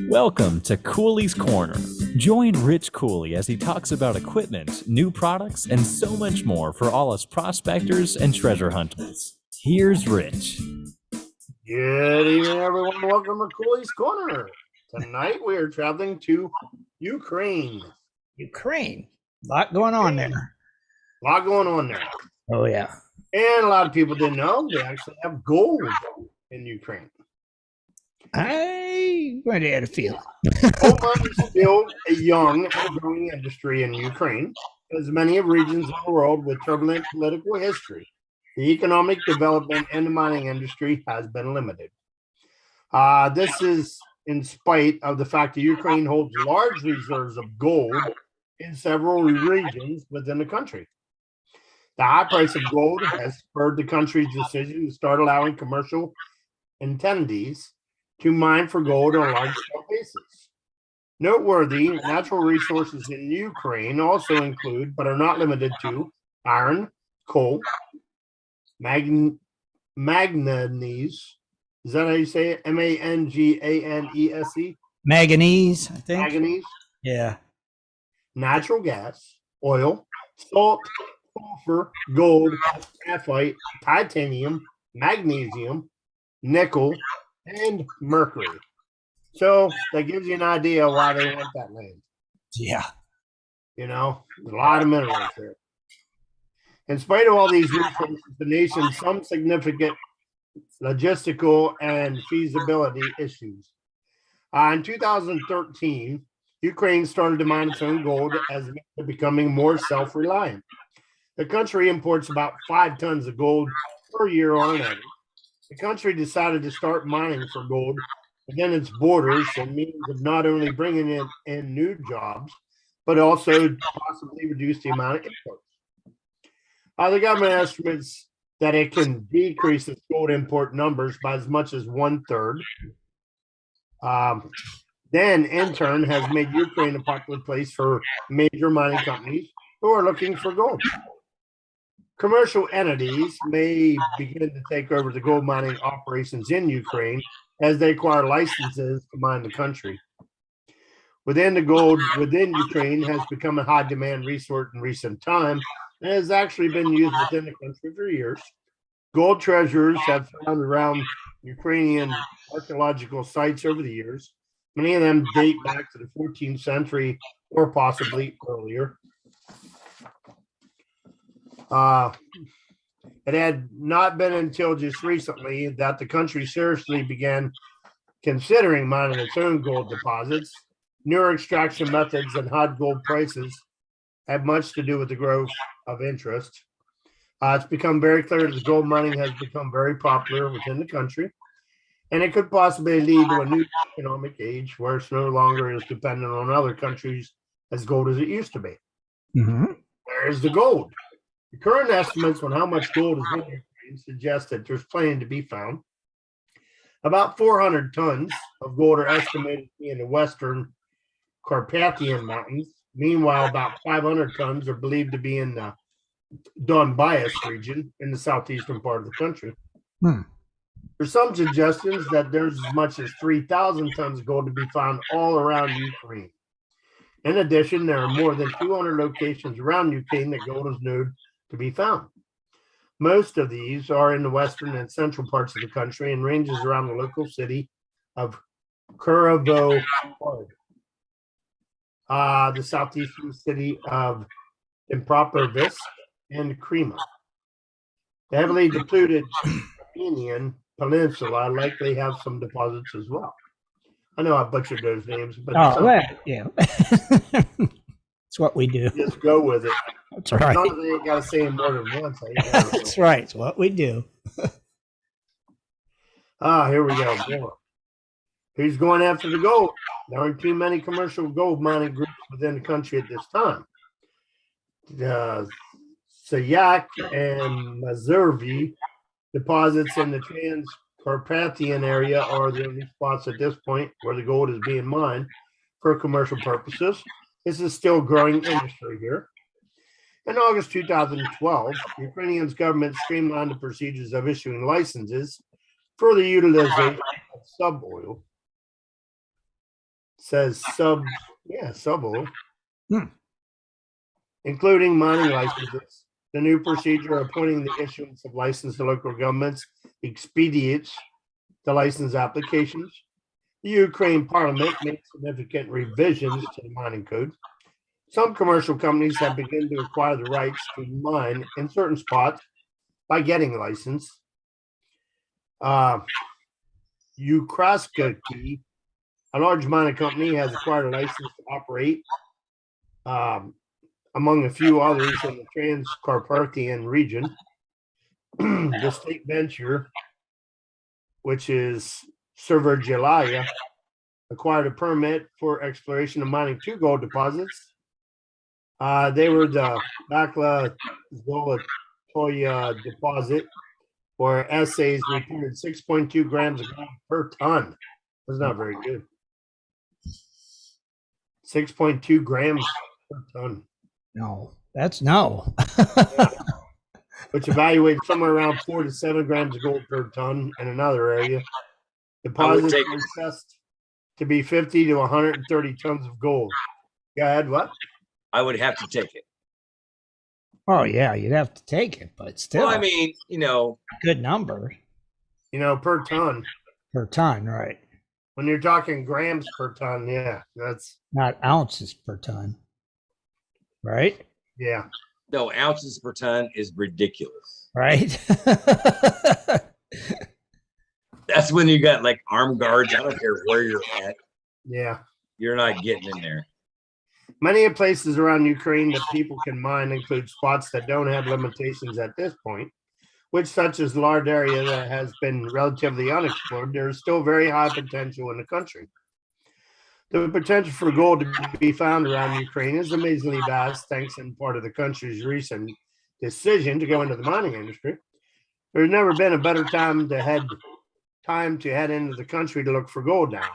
Welcome to Cooley's Corner. Join Rich Cooley as he talks about equipment, new products, and so much more for all us prospectors and treasure hunters. Here's Rich. Good evening, everyone. Welcome to Cooley's Corner. Tonight we are traveling to Ukraine. Ukraine. A lot going on there. A lot going on there. Oh, yeah. And a lot of people didn't know they actually have gold in Ukraine. I went had a feeling. Gold mining is still a young and growing industry in Ukraine, as many regions of the world with turbulent political history. The economic development in the mining industry has been limited. This is in spite of the fact that Ukraine holds large reserves of gold in several regions within the country. The high price of gold has spurred the country's decision to start allowing commercial entities to mine for gold on a large-scale basis. Noteworthy natural resources in Ukraine also include, but are not limited to, iron, coal, manganese. Is that how you say it? Manganese? Manganese, I think. Manganese, Yeah. natural gas, oil, salt, sulfur, gold, graphite, titanium, magnesium, nickel, and mercury. So that gives you an idea why they want that land. Yeah. You know, a lot of minerals there. In spite of all these resources, the nation some significant logistical and feasibility issues. In 2013, Ukraine started to mine its own gold as it was becoming more self-reliant. The country imports about 5 tons of gold per year on an average. The country decided to start mining for gold within its borders and means of not only bringing in new jobs, but also possibly reduce the amount of imports. The government estimates that it can decrease its gold import numbers by as much as 1/3. Then, in turn, has made Ukraine a popular place for major mining companies who are looking for gold. Commercial entities may begin to take over the gold mining operations in Ukraine as they acquire licenses to mine the country. Within Ukraine has become a high demand resource in recent time and has actually been used within the country for years. Gold treasures have found around Ukrainian archaeological sites over the years. Many of them date back to the 14th century or possibly earlier. It had not been until just recently that the country seriously began considering mining its own gold deposits. Newer extraction methods and hot gold prices have much to do with the growth of interest. It's become very clear that gold mining has become very popular within the country, and it could possibly lead to a new economic age where it's no longer as dependent on other countries as gold as it used to be. Mm-hmm. Where's the gold? The current estimates on how much gold is in Ukraine suggest that there's plenty to be found. About 400 tons of gold are estimated to be in the western Carpathian Mountains. Meanwhile, about 500 tons are believed to be in the Donbass region in the southeastern part of the country. There's some suggestions that there's as much as 3,000 tons of gold to be found all around Ukraine. In addition, there are more than 200 locations around Ukraine that gold is known to be found. Most of these are in the western and central parts of the country and ranges around the local city of Kurovo, the southeastern city of Dnipropetrovsk and Krema. The heavily depleted Armenian Peninsula likely have some deposits as well. I know I butchered those names, but yeah. It's what we do. Just go with it. That's right. Not that they ain't got to say them more than once. That's right. It's what we do. Here we go. More. Who's going after the gold? There aren't too many commercial gold mining groups within the country at this time. Sayak and Mazurvi deposits in the Transcarpathian area are the only spots at this point where the gold is being mined for commercial purposes. This is still a growing industry here. In August 2012, Ukrainian's government streamlined the procedures of issuing licenses for the utilization of suboil. Says suboil, including mining licenses. The new procedure appointing the issuance of license to local governments expedites the license applications. The Ukraine Parliament made significant revisions to the mining code. Some commercial companies have begun to acquire the rights to mine in certain spots by getting a license. Ukraskaki, a large mining company, has acquired a license to operate, among a few others in the Transcarpathian region. The state venture, which is Servergelaya, acquired a permit for exploration of mining 2 gold deposits. They were the Bakla Zolotoya deposit, where assays reported 6.2 grams of gold per ton. That's not very good. 6.2 grams per ton. No, that's no. Which evaluates somewhere around 4 to 7 grams of gold per ton in another area. Deposits take were assessed to be 50 to 130 tons of gold. Go ahead, what? I would have to take it. Oh yeah, you'd have to take it, but still, Well, I mean, good number Per ton. per ton, right? When you're talking grams per ton, yeah, that's Not ounces per ton, right? yeah. no, ounces per ton is ridiculous. Right. That's when you got like armed guards. I don't care where you're at. Yeah. You're not getting in there. Many places around Ukraine that people can mine include spots that don't have limitations at this point, which, such as a large area that has been relatively unexplored, there is still very high potential in the country. The potential for gold to be found around Ukraine is amazingly vast, thanks in part to the country's recent decision to go into the mining industry. There's never been a better time to head into the country to look for gold now.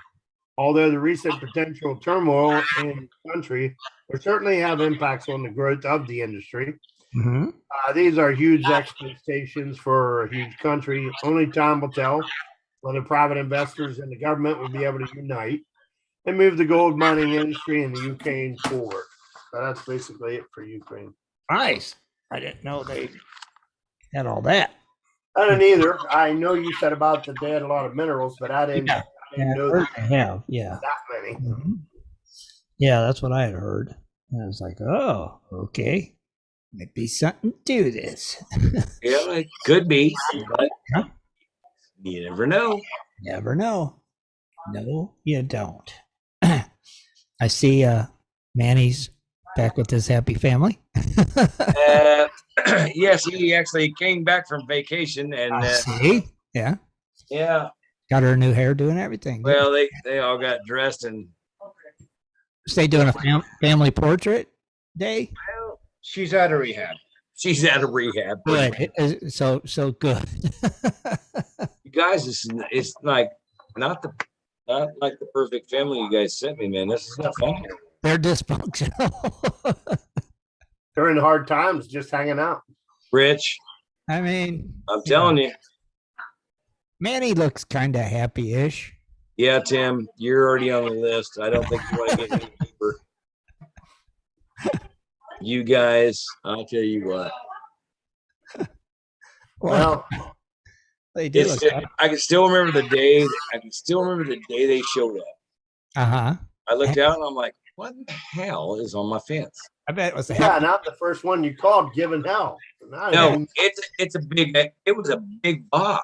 Although the recent potential turmoil in the country will certainly have impacts on the growth of the industry. Mm-hmm. These are huge expectations for a huge country. Only time will tell whether private investors and the government will be able to unite and move the gold mining industry in the Ukraine forward. So that's basically it for Ukraine. Nice. I didn't know they had all that. I didn't either. I know you said about that they had a lot of minerals, but I didn't know I have. Yeah. that many. Mhm. Yeah, that's what I had heard. And I was like, oh, okay. Might be something to this. Yeah, it could be, but Huh? you never know. Never know. No, you don't. I see Manny's back with his happy family. Yes, he actually came back from vacation, and I see. Yeah. yeah, Got her a new hairdo and everything. well, they all got dressed, and Is they doing a family portrait day? She's out of rehab. she's out of rehab. Good. So good. You guys, it's like not like the perfect family you guys sent me, man. This is not fun. They're dysfunctional. They're in hard times just hanging out. Rich, I mean, I'm telling you. Manny looks kind of happy-ish. Yeah, Tim, you're already on the list. I don't think you want to get any deeper. You guys, I'll tell you what. Well, they do look happy. I can still remember the day. They showed up. Uh-huh. I looked out and I'm like, "What the hell is on my fence?" I bet it was a Yeah, happy. not the first one you called giving hell. No, it's a big. It was a big box,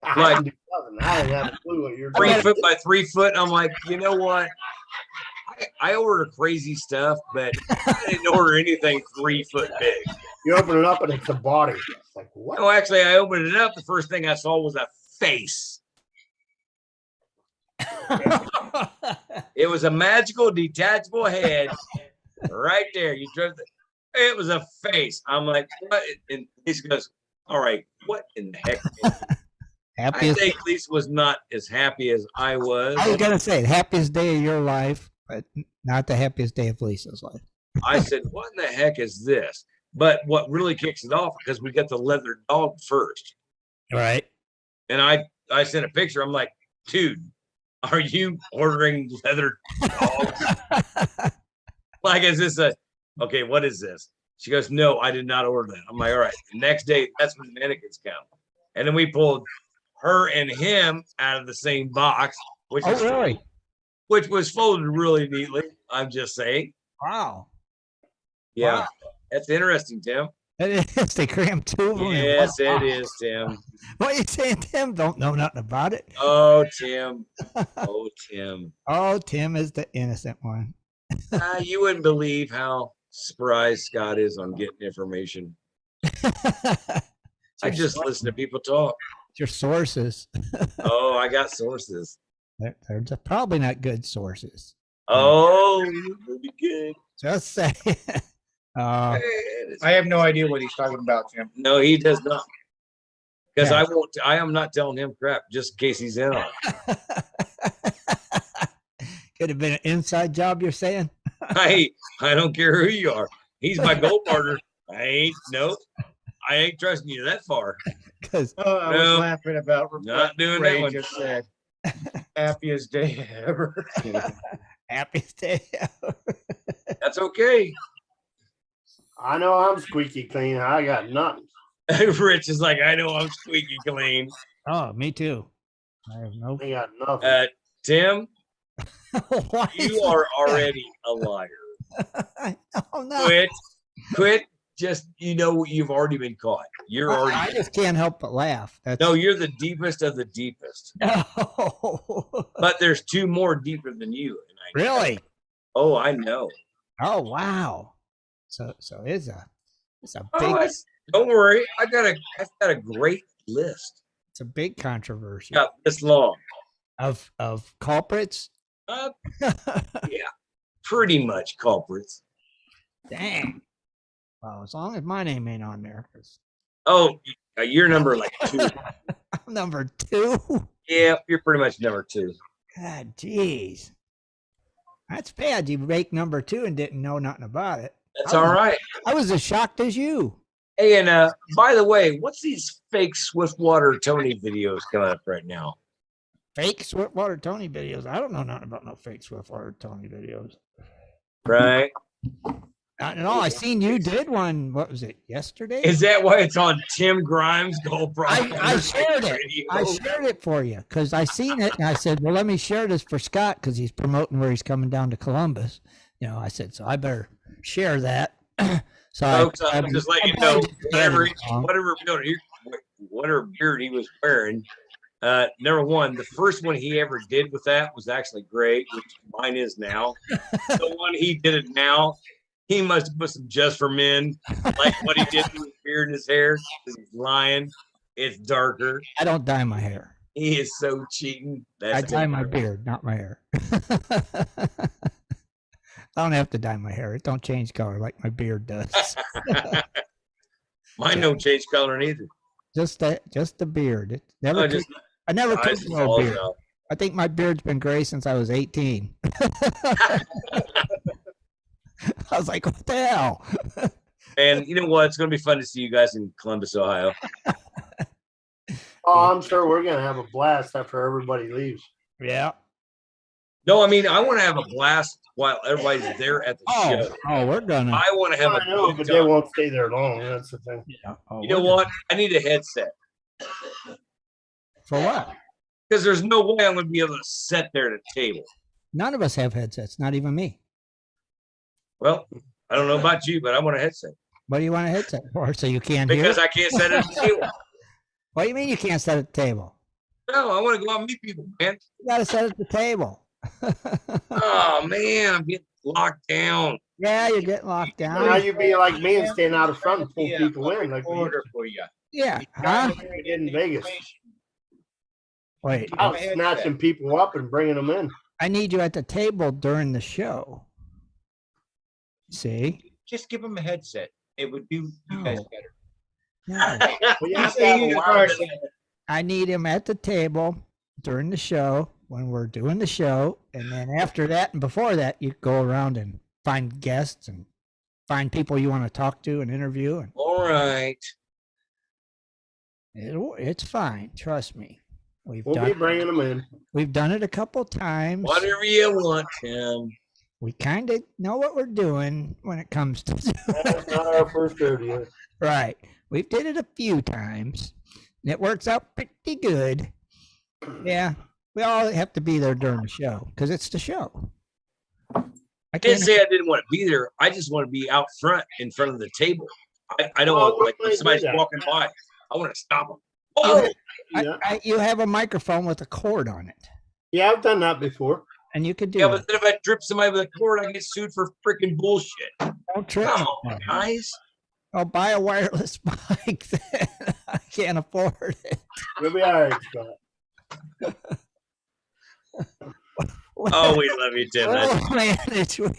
I didn't have a clue what you're 3 doing. foot by 3 foot. And I'm like, you know what? I order crazy stuff, but I didn't order anything 3 foot big. You open it up and it's a body. It's like, what? No, actually, I opened it up. The first thing I saw was a face. It was a magical detachable head right there. You drove it was a face. I'm like, what? And Lisa goes, all right, what in the heck? I Happiest. think Lisa was not as happy as I was. I was gonna say happiest day of your life, but not the happiest day of Lisa's life. I said, what in the heck is this? But what really kicks it off, because we got the leather dog first. Right. And I sent a picture. I'm like, dude, are you ordering leather dogs? Like, is this okay, what is this? She goes, no, I did not order that. I'm like, all right. The next day, that's when the mannequins count. And then we pulled her and him out of the same box, which was folded really neatly. I'm just saying. Wow. Yeah. Wow. That's interesting, Tim. It is. They crammed two of them. Yes, it is, Tim. What are you saying, Tim? Don't know nothing about it. Oh, Tim. Oh, Tim. Oh, Tim is the innocent one. You wouldn't believe how surprised Scott is on getting information. I just listen to people talk. Your sources. Oh, I got sources. They're probably not good sources. Oh, it'll be good. Just say. I have no idea what he's talking about, Tim. No, he does not. Because I am not telling him crap just in case he's in on it. Could have been an inside job, you're saying? I don't care who you are. He's my gold partner. I ain't trusting you that far. Because I was laughing about not doing Ray that one. just said. Happiest day ever. happiest day ever. That's okay. I know I'm squeaky clean. I got nothing. Rich is like, I know I'm squeaky clean. Oh, me too. I have no. I got nothing. Tim, Why you are already a liar. Oh, no. Quit. Just, you've already been caught. You're already. I just can't help but laugh. No, you're the deepest of the deepest. No. But there's two more deeper than you. And Really? Oh, I know. Oh, wow. So it's a big. Don't worry. I've got a great list. It's a big controversy. Got this long of culprits. Yeah, pretty much culprits. Dang. Well, as long as my name ain't on there. Oh, you're number like 2. I'm number 2. Yeah, you're pretty much number 2. God, jeez. That's bad. You make number 2 and didn't know nothing about it. That's all right. I was as shocked as you. Hey, and by the way, what's these fake Swiftwater Tony videos coming up right now? Fake Swiftwater Tony videos. I don't know nothing about no fake Swiftwater Tony videos. Right. Not at all. I seen you did one. What was it? Yesterday? Is that why it's on Tim Grimes' Gold Pro? I shared it. I shared it for you because I seen it and I said, well, let me share this for Scott because he's promoting where he's coming down to Columbus. I said, so I better share that. So folks, I'm just letting you know, whatever beard he was wearing. Number one, the first one he ever did with that was actually great, which mine is now. The one he did it now, he must have put some Just for Men, like what he did with his beard and his hair. He's lying. It's darker. I don't dye my hair. He is so cheating. I dye my beard, not my hair. I don't have to dye my hair. It don't change color like my beard does. Mine don't change color neither. Just the beard. It never. I never took no beard. Out. I think my beard's been gray since I was 18. I was like, what the hell? And you know what? It's going to be fun to see you guys in Columbus, Ohio. Oh, I'm sure we're going to have a blast after everybody leaves. Yeah. No, I mean, I want to have a blast while everybody's there at the show. Oh, we're gonna. I want to have I know, but they won't stay there long. That's the thing. Yeah. Oh, you know what? I need a headset. For what? Because there's no way I'm going to be able to sit there at a table. None of us have headsets. Not even me. Well, I don't know about you, but I want a headset. What do you want a headset for? So you can't hear? Because I can't sit at the table. What do you mean you can't sit at the table? No, I want to go out and meet people, man. You got to sit at the table. Oh man, I'm getting locked down. Yeah, you're getting locked down. Now you be like me and stand out of front and pull people in. Like order for you. Yeah, we did in Vegas. Wait, Give I him was a headset. snatching people up and bringing them in. I need you at the table during the show. See? Just give him a headset. It would do you guys No. better. No. Well, you have to have a wireless. I need him at the table during the show when we're doing the show. And then after that and before that, you go around and find guests and find people you want to talk to and interview. And All right. it's fine. Trust me. We'll be bringing them in. We've done it a couple times. Whatever you want, Tim. We kind of know what we're doing when it comes to That's not our first rodeo. right. We've did it a few times. And it works out pretty good. Yeah. We all have to be there during the show because it's the show. I I didn't say I didn't want to be there. I just want to be out front in front of the table. I don't want, like, when somebody's walking by, I want to stop them. Whoa! Yeah. you have a microphone with a cord on it, Yeah, I've done that before. and you could do Yeah, it. but then if I drip somebody with a cord, I get sued for freaking bullshit. Don't trip. Come on, guys. I'll buy a wireless mic then. I can't afford it. You'll be all right, Scott. Oh, we love you, Tim. Oh, man,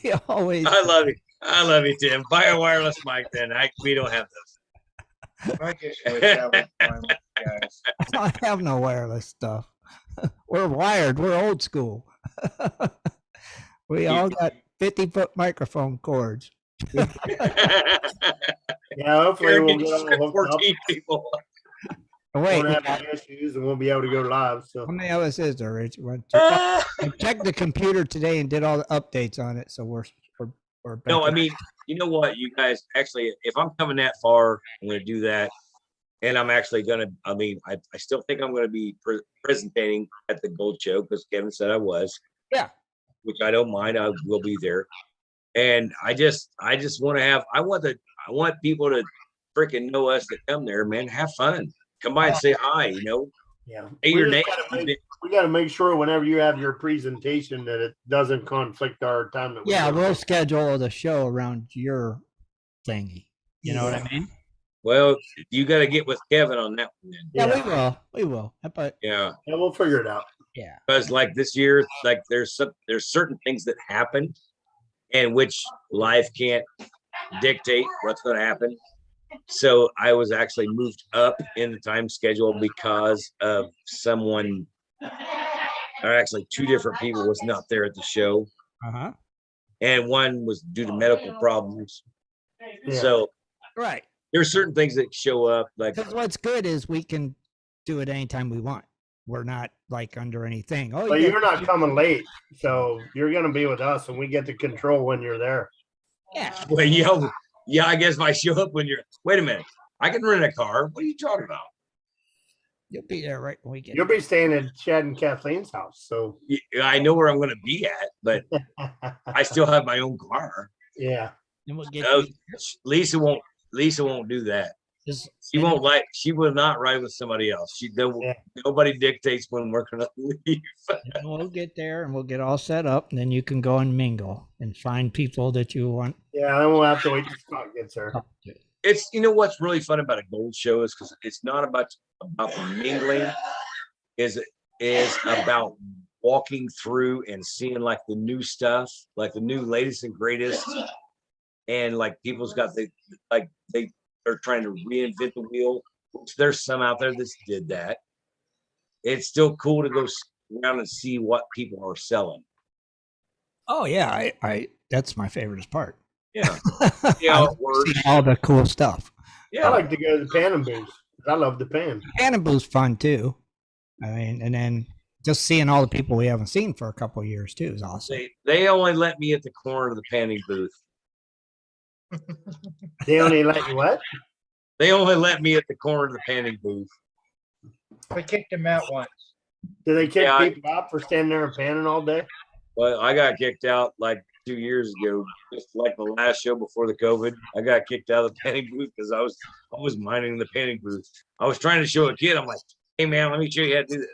we always. I love you. I love you, Tim. Buy a wireless mic then. We don't have those. I guess you would have it, guys. I have no wireless stuff. We're wired. We're old school. We all got 50-foot microphone cords. Yeah, hopefully Here, we'll get get you all hooked up. 14 people. Oh, wait, Won't have any issues, and we'll be able to go live. So how many of us is there, Rich? Ah! I checked the computer today and did all the updates on it, so we're back. No, I mean, you know what, you guys, actually, if I'm coming that far, I'm going to do that. And I'm actually going to, I still think I'm going to be presenting at the Gold Show because Kevin said I was. Yeah. Which I don't mind. I will be there. And I just want to I want people to freaking know us that come there, man. Have fun. Come by and say hi, yeah, Say your name. we got to make sure whenever you have your presentation that it doesn't conflict our time. That Yeah, we'll schedule the show around your thingy. You know what I mean? Well, you got to get with Kevin on that one then. Yeah, we will. But Yeah. Yeah, we'll figure it out. yeah, Because like this year, like there's certain things that happen and which life can't dictate what's going to happen. So I was actually moved up in the time schedule because of someone, or actually two different people was not there at the show. uh-huh. And one was due to medical problems. Yeah. So Right. there's certain things that show up like, Because what's good is we can do it anytime we want. We're not like under anything. Oh, But yeah. you're not coming late, so you're going to be with us, and we get to control when you're there. Yeah. well, yeah, I guess if I show up when wait a minute, I can rent a car. What are you talking about? You'll be there right when we get You'll be staying at Chad and Kathleen's house, so Yeah, I know where I'm going to be at, but I still have my own car. yeah. and we'll get No, you Lisa won't do that. just She will not ride with somebody else. Yeah. Nobody dictates when we're going to leave. and we'll get there and we'll get all set up and then you can go and mingle and find people that you want Yeah, then we'll have to wait till Scott gets there. to talk to. It's, what's really fun about a gold show is because it's not about the mingling, is about walking through and seeing like the new stuff, like the new latest and greatest. And like people's got they are trying to reinvent the wheel. There's some out there that did that. It's still cool to go around and see what people are selling. Oh yeah, I that's my favorite part. Yeah. Yeah, how it works. all the cool stuff. I Yeah. like to go to the pan and booth. I love the pan. Cannon Blue's fun too. I mean, and then just seeing all the people we haven't seen for a couple of years too is awesome. They only let me at the corner of the panning booth. They only let you what? They only let me at the corner of the panning booth. We kicked him out once. Do they kick Yeah, people out for standing there and panning all day? Well, I got kicked out like 2 years ago, just like the last show before the COVID. I got kicked out of the panning booth because I was minding the panning booth. I was trying to show a kid. I'm like, hey man, let me show you how to do this.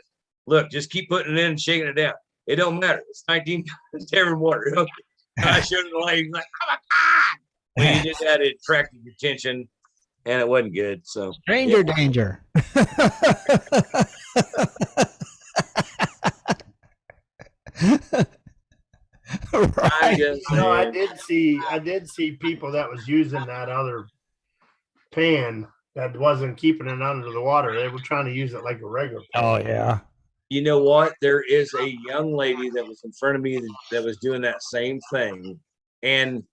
Look, just keep putting it in and shaking it down. It don't matter. It's 19 Tavern water. Okay. I showed him the light. He's like, oh my God. When you did that, it attracted attention and it wasn't good. So Stranger danger. just No, I saying. did see people that was using that other pan that wasn't keeping it under the water. They were trying to use it like a regular pan. Oh yeah. You know what? There is a young lady that was in front of me that was doing that same thing, and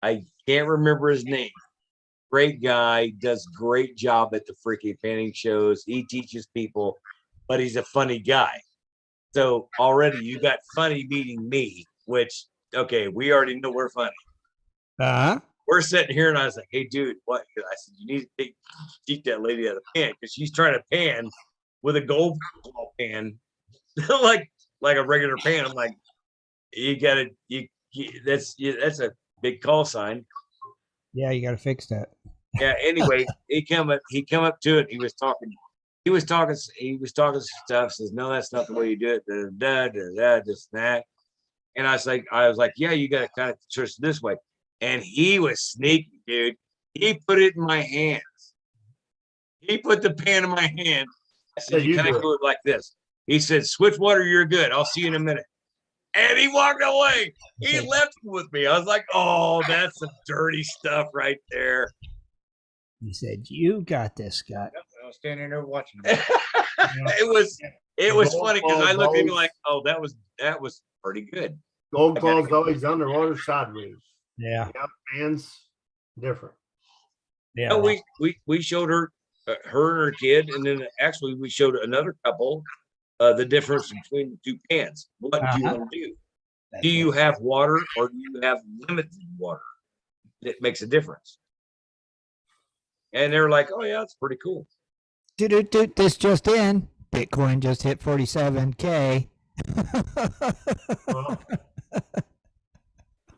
I can't remember his name. Great guy, does great job at the freaking panning shows. He teaches people, but he's a funny guy. So already you got funny meeting me, which okay, we already know we're funny. Uh-huh. We're sitting here, and I was like, "Hey, dude, what?" I said, "You need to teach that lady how to pan because she's trying to pan with a gold claw pan, like a regular pan." I'm like, "You got to that's a big call sign." Yeah, you got to fix that. Yeah. Anyway, he come up to it. He was talking some stuff. Says, "No, that's not the way you do it." This and that. And I was like, "Yeah, you got to kind of twist this way." And he was sneaky, dude. He put it in my hands. He put the pan in my hand. I said, "You kind of do it like this." He said, "Swiftwater, you're good. I'll see you in a minute." And he walked away. He left with me. I was like, "Oh, that's some dirty stuff right there." He said, "You got this, Scott." I was standing there watching. It was funny because I looked at him like, "Oh, that was pretty good." Gold claw's always underwater sideways. Yeah. Yep, hands different. Yeah. No, we showed her and her kid, and then actually we showed another couple the difference between the two pans. What do you want to do? Do you have water or do you have limited water? It makes a difference. And they're like, "Oh yeah, that's pretty cool." This just in. Bitcoin just hit 47K. Well,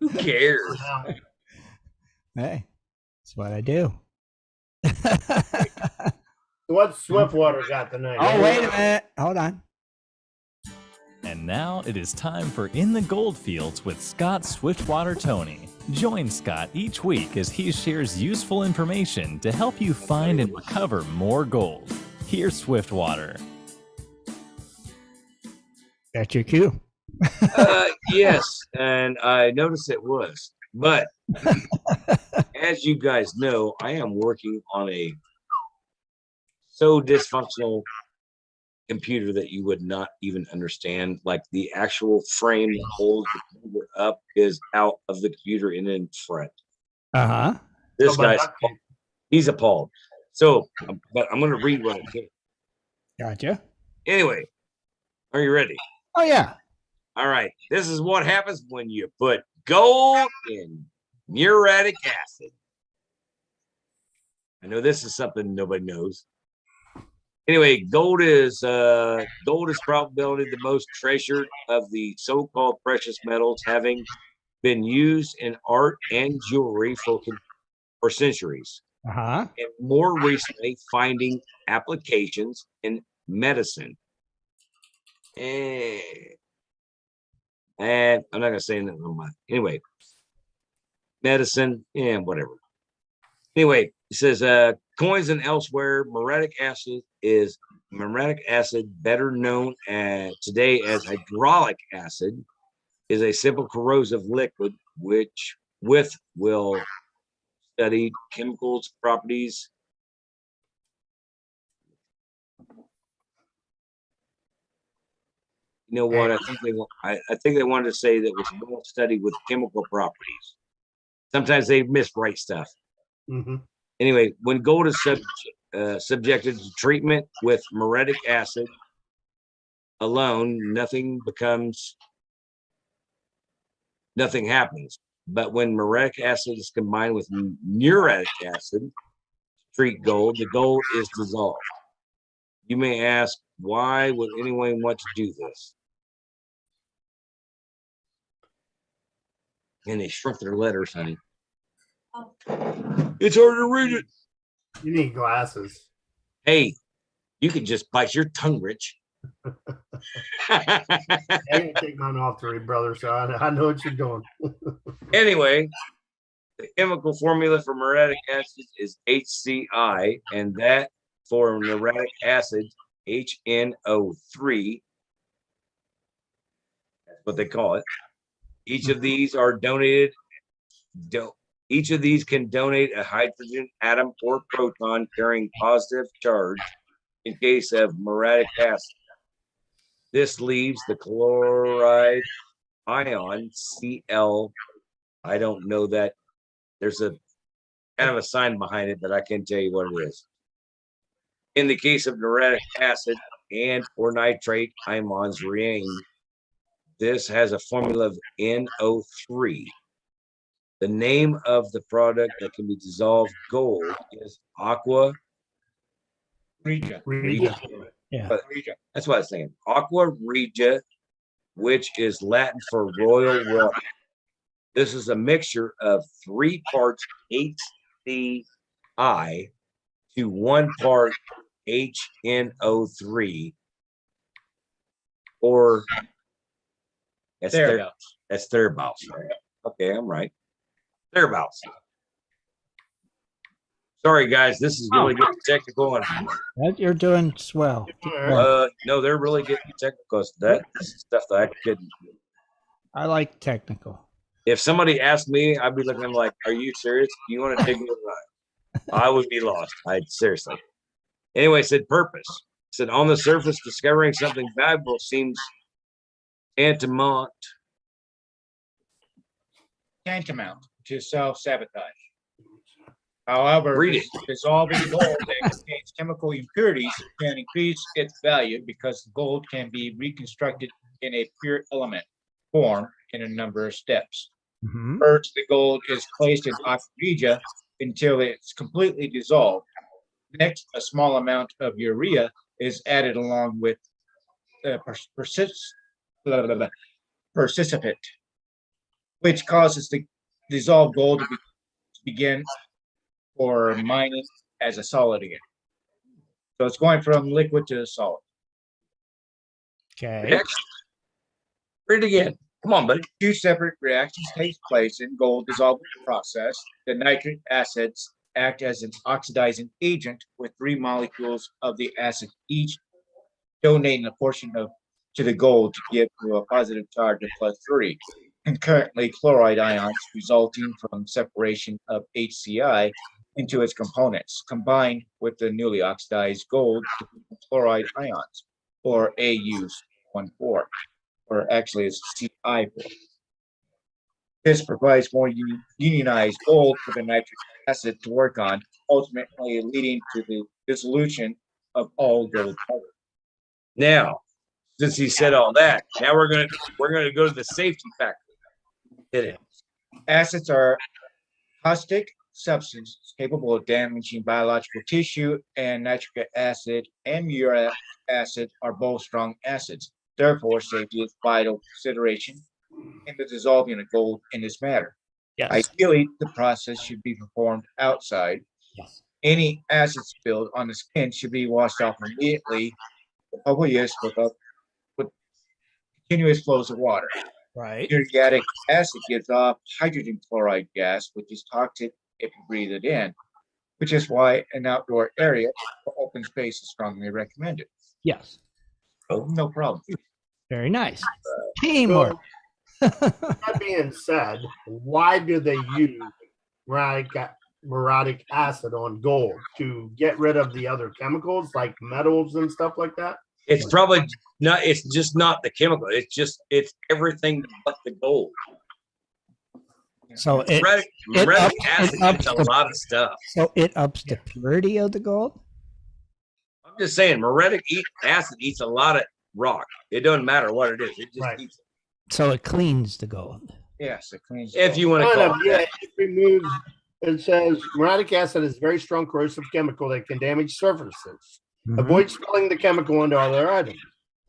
Who cares? Hey, that's what I do. what Swiftwater got tonight? Oh, wait a minute. Hold on. And now it is time for In the Goldfields with Scott Swiftwater Tony. Join Scott each week as he shares useful information to help you find and recover more gold. Here's Swiftwater. That's your cue. Yes, and I noticed it was. But as you guys know, I am working on a so dysfunctional computer that you would not even understand. Like the actual frame that holds the computer up is out of the computer and in front. Uh-huh. This guy's he's appalled. So, but I'm going to read what it said. Gotcha. Anyway, are you ready? Oh, yeah. All right. This is what happens when you put gold in muriatic acid. I know this is something nobody knows. Anyway, gold is probably the most treasured of the so-called precious metals, having been used in art and jewelry for centuries. Uh-huh. And more recently, finding applications in medicine. And I'm not gonna say anything on mine. Anyway, medicine and whatever. Anyway, it says coins and elsewhere, muriatic acid, better known today as hydraulic acid, is a simple corrosive liquid which will study chemicals properties. You know what? I think they wanted to say that was well studied with chemical properties. Sometimes they miswrite stuff. Mm-hmm. Anyway, when gold is subjected to treatment with muriatic acid alone, nothing happens. But when muriatic acid is combined with muriatic acid to treat gold, the gold is dissolved. You may ask, why would anyone want to do this? And they shrunk their letters, honey. It's hard to read it. You need glasses. Hey, you can just bite your tongue, Rich. I can take mine off to read, brother, so I know what you're doing. Anyway, the chemical formula for muriatic acid is HCl, and that for muriatic acid, HNO3. That's what they call it. Each of these are donated. Each of these can donate a hydrogen atom or proton carrying positive charge in case of muriatic acid. This leaves the chloride ion, Cl. I don't know that. There's a kind of a sign behind it, but I can't tell you what it is. In the case of muriatic acid and or nitrate ions reaction, this has a formula of NO3. The name of the product that can be dissolved gold is Aqua Regia. Regia. Yeah. But that's what I was saying. Aqua Regia, which is Latin for royal water. This is a mixture of 3 parts HCl to 1 part HNO3, or that's thereabouts. Okay, I'm right. Thereabouts. Sorry, guys, this is really getting technical. That you're doing swell. No, they're really getting technical. This is stuff that I couldn't. I like technical. If somebody asked me, I'd be looking at them like, "Are you serious? You want to take me to run?" I would be lost. Seriously. Anyway, it said purpose. It said on the surface, discovering something valuable seems tantamount to self-sabotage. However, Read it. dissolving gold that contains chemical impurities can increase its value because the gold can be reconstructed in a pure element form in a number of steps. Mm-hmm. First, the gold is placed in Aqua Regia until it's completely dissolved. Next, a small amount of urea is added along with persistent, which causes the dissolved gold to begin for mining as a solid again. So it's going from liquid to solid. Okay. next. Read it again. Come on, buddy. 2 separate reactions take place in gold dissolving process. The nitric acids act as an oxidizing agent with 3 molecules of the acid each donating a portion to the gold to give to a positive charge of +3. Concurrently, chloride ions resulting from separation of HCl into its components, combined with the newly oxidized gold to chloride ions, or AU14, or actually it's CI4. This provides more unionized gold for the nitric acid to work on, ultimately leading to the dissolution of all gold powder. Now, since he said all that, now we're gonna go to the safety factor. Hit it. Acids are caustic substances capable of damaging biological tissue, and nitric acid and uric acid are both strong acids. Therefore, safety is vital consideration in the dissolving of gold in this matter. Yes. Ideally, the process should be performed outside. Yes. Any acid spilled on the skin should be washed off immediately for public use with continuous flows of water. Right. Uric acid gives off hydrogen chloride gas, which is toxic if you breathe it in, which is why an outdoor area or open space is strongly recommended. Yes. Oh, no problem. Very nice. Teamwork. That being said, why do they use muriatic acid on gold? To get rid of the other chemicals like metals and stuff like that? It's probably not. It's just not the chemical. It's everything but the gold. So Muriatic acid is a lot of stuff. So it ups the purity of the gold. I'm just saying, muriatic acid eats a lot of rock. It doesn't matter what it is. It just eats it. So it cleans the gold. Yes, it cleans. If you want to Kind call of, it yeah. that. It removes. It says muriatic acid is a very strong corrosive chemical that can damage surfaces. Mhm. Avoid spilling the chemical into other items.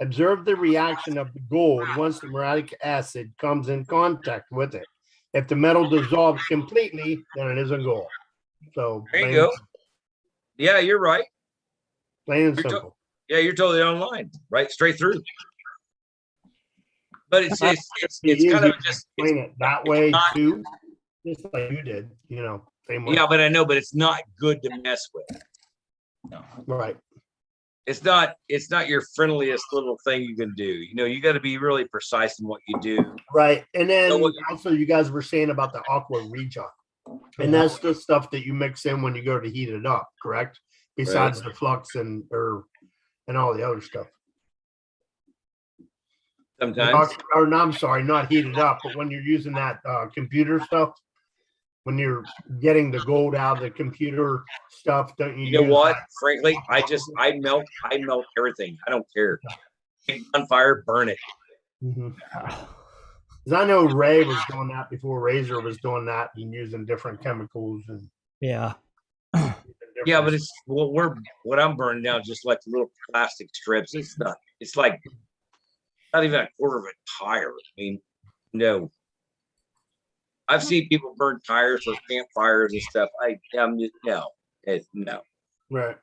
Observe the reaction of the gold once the muriatic acid comes in contact with it. If the metal dissolves completely, then it isn't gold. So There you go. Yeah, you're right. Plain and You're simple. Yeah, you're totally online, right? Straight through. But it's kind of just Explain it that way not- too, just like you did. Same way. yeah, but I know, but it's not good to mess with. No. Right. it's not your friendliest little thing you can do. You know, you got to be really precise in what you do. Right. And then So what- also you guys were saying about the Aqua Regia. And that's the stuff that you mix in when you go to heat it up, correct? Besides the flux and all the other stuff. Sometimes. Or no, I'm sorry, not heated up, but when you're using that computer stuff, when you're getting the gold out of the computer stuff, don't you? You know use what? that? Frankly, I melt everything. I don't care. On fire, burn it. Mhm. 'Cause I know Ray was doing that before Razor was doing that and using different chemicals and Yeah. Yeah, but it's what I'm burning now is just like little plastic strips. It's like not even a quarter of a tire. I mean, no. I've seen people burn tires for campfires and stuff. I'm just no. No. right.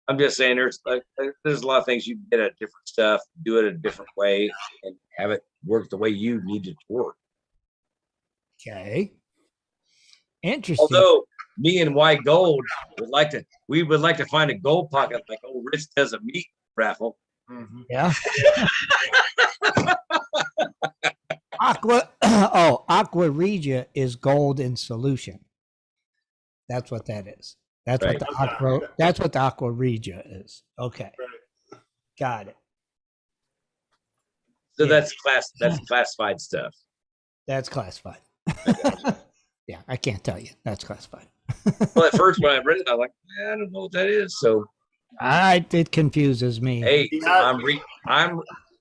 I'm just saying there's a lot of things you can get at different stuff, do it a different way, and have it work the way you need it to work. Okay. Interesting. Although me and White Gold would like to find a gold pocket like old Rich does a meat raffle. Mhm. Yeah. Aqua Regia is gold in solution. That's what that is. That's Right. what the Aqua Regia is. Okay. Got it. So Yeah. that's classified stuff. That's classified. Yeah, I can't tell you. That's classified. Well, at first when I read it, I was like, I don't know what that is. So It confuses me. hey, Yeah.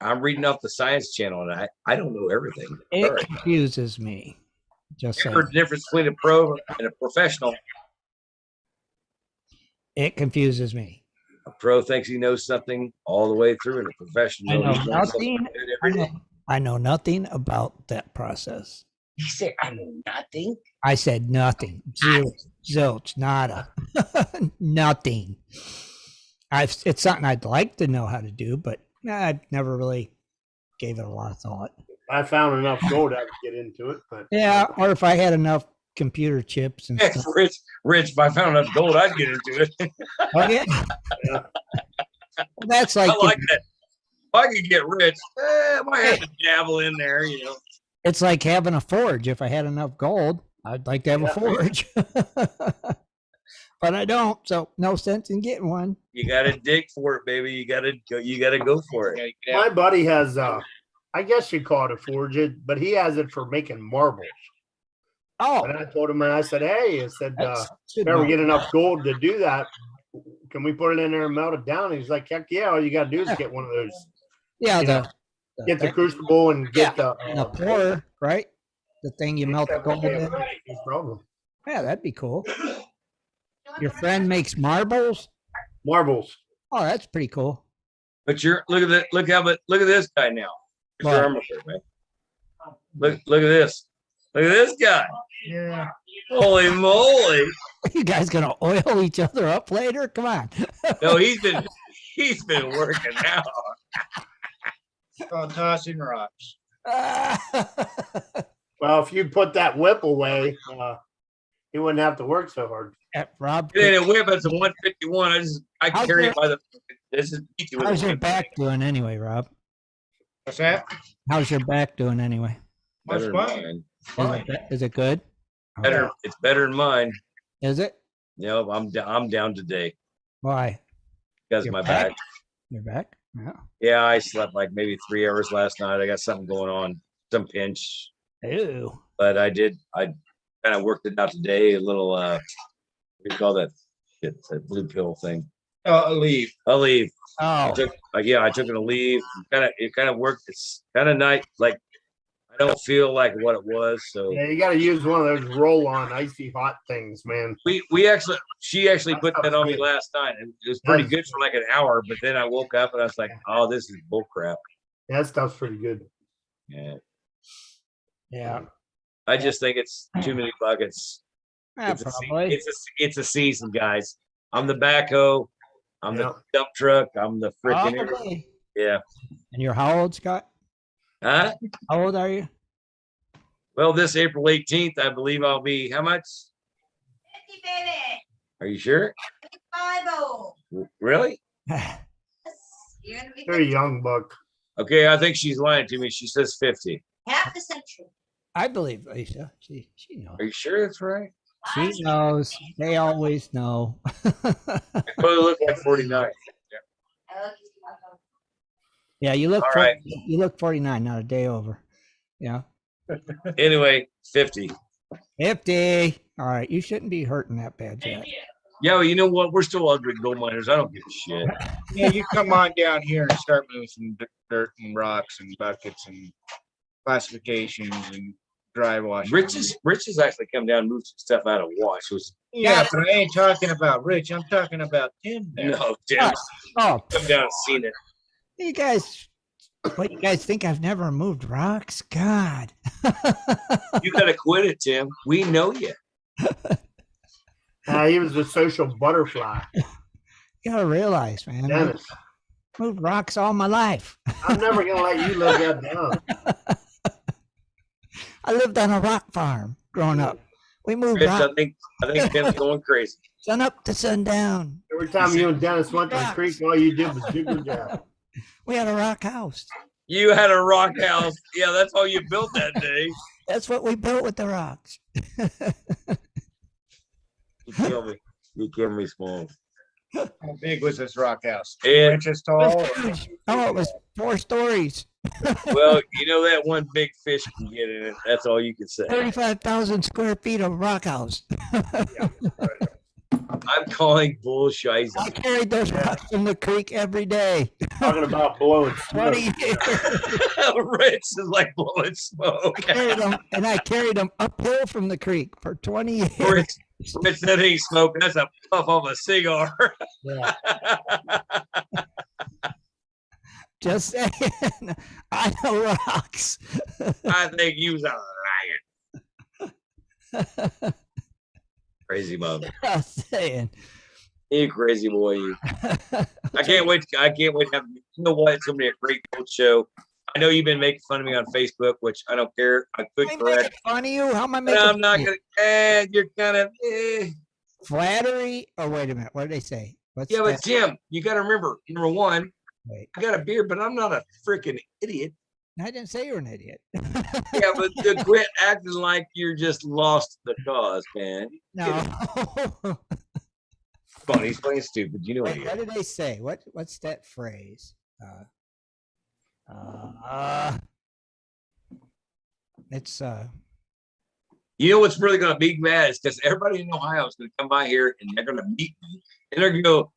I'm reading off the Science Channel, and I don't know everything. It Sorry. confuses me. Just You saying. heard the difference between a pro and a professional. It confuses me. A pro thinks he knows something all the way through, and a professional I know he knows something nothing. every day. I know nothing about that process. He said, I know nothing. I said nothing. Zero, zilch, nada, nothing. It's something I'd like to know how to do, but I never really gave it a lot of thought. I found enough gold I could get into it, but Yeah, or if I had enough computer chips and stuff. Rich, if I found enough gold, I'd get into it. Oh, yeah. That's like, I like that. If I could get rich, I might have to dabble in there, you know. it's like having a forge. If I had enough gold, I'd like to have a forge. But I don't, so no sense in getting one. You gotta dig for it, baby. You gotta go for it. my buddy has I guess you call it a forge, but he has it for making marbles. Oh, And I told him, and I said, hey, I said, that's if we ever get enough gold to do that, can we put it in there and melt it down? He's like, heck yeah, all you gotta do is get one of those, yeah, you know, get the crucible and get the pour, right? The thing you melt the gold in. No problem. Yeah, that'd be cool. Your friend makes marbles. Marbles. Oh, that's pretty cool. But look at this guy now. Here's your What? armor plate, man. Look at this. Look at this guy. Yeah. Holy moly. You guys gonna oil each other up later? Come on. No, he's been working out. Oh, tossing rocks. Well, if you put that whip away, he wouldn't have to work so hard. Rob, It ain't a whip, it's a 151. I How's carry your- it by the this is easy with how's a your whip. back doing anyway, Rob? What's that? How's your back doing anyway? What's Better than fine? mine. Is it good? Better, it's better than mine. Is it? No, I'm down today Why? because of Your my back? back. Your back? Yeah. Yeah, I slept like maybe 3 hours last night. I got something going on, some pinch, Ew. but I kind of worked it out today. A little, what do you call that? It's a blue pill thing. Oh, leave. I'll leave. Oh, I took it a leave. It kind of worked. It's kind of nice. Like I don't feel like what it was. So Yeah, you got to use one of those roll-on icy hot things, man. she actually put that on me last night, and it was pretty good for like an hour. But then I woke up and I was like, oh, this is bull crap. That stuff's pretty good. Yeah, yeah. I just think it's too many buckets. Probably. It's a season, guys. I'm the backhoe. I'm the dump truck. I'm the freaking Probably. yeah. And you're how old, Scott? Huh? How old are you? Well, this April 18th, I believe I'll be how much? 50, baby. Are you sure? 50. Really? You're a young buck. Okay, I think she's lying to me. She says 50. Half a century. I believe Lisa. She knows. Are you sure that's right? She knows. They always know. I probably look like 49. Yeah, you look. All right. You look 49, not a day over. Yeah. Anyway, 50. 50. All right, you shouldn't be hurting that bad yet. Yeah, well, you know what? We're still ugly gold miners. I don't give a shit. Yeah, you come on down here and start moving some dirt and rocks and buckets and classifications and dry wash. Rich has actually come down and moved some stuff out of wash. Yeah, but I ain't talking about Rich. I'm talking about Tim. There. No, Tim. Oh, Come down and seen it. you guys. What, you guys think I've never moved rocks? God. You got to quit it, Tim. We know you. He was a social butterfly. You gotta realize, man. Dennis, I've moved rocks all my life. I'm never gonna let you live that down. I lived on a rock farm growing up. We moved Rich, rocks I think Tim's going crazy. sun up to sundown. Every time you and Dennis went to the creek, all you did was jiggle jab. We had a rock house. You had a rock house. Yeah, that's all you built that day. That's what we built with the rocks. You kill me. You kill me, small. How big was this rock house? Yeah. 2 inches It tall? was huge. Oh, it was 4 stories. Well, you know that one big fish can get in it. That's all you can say. 35,000 square feet of rock house. I'm calling bullshit. I carried those rocks from the creek every day. Talking about blowing 20 smoke. years. Rich is like blowing smoke. I carried them uphill from the creek for 20 years. Rich, that ain't smoke. That's a puff off a cigar. Yeah. Just saying. I know rocks. I think you was a liar. Crazy mother. Just saying. You crazy boy, you. I can't wait. I can't wait to have. You know what? It's gonna be a great gold show. I know you've been making fun of me on Facebook, which I don't care. I could Am I correct. making fun of you? How am I But making I'm not fun of you? gonna. You're kind of. Flattery? Oh, wait a minute. What did they say? What's Yeah, but that? Tim, you got to remember. Number one, Wait, I got a beard, but I'm not a freaking idiot. I didn't say you were an idiot. Yeah, but to quit acting like you're just lost the cause, man. No. Funny, he's playing stupid. You know what he What is. did they say? What's that phrase? It's You know what's really going to be mad is because everybody in Ohio is going to come by here and they're going to meet me and they're going to go,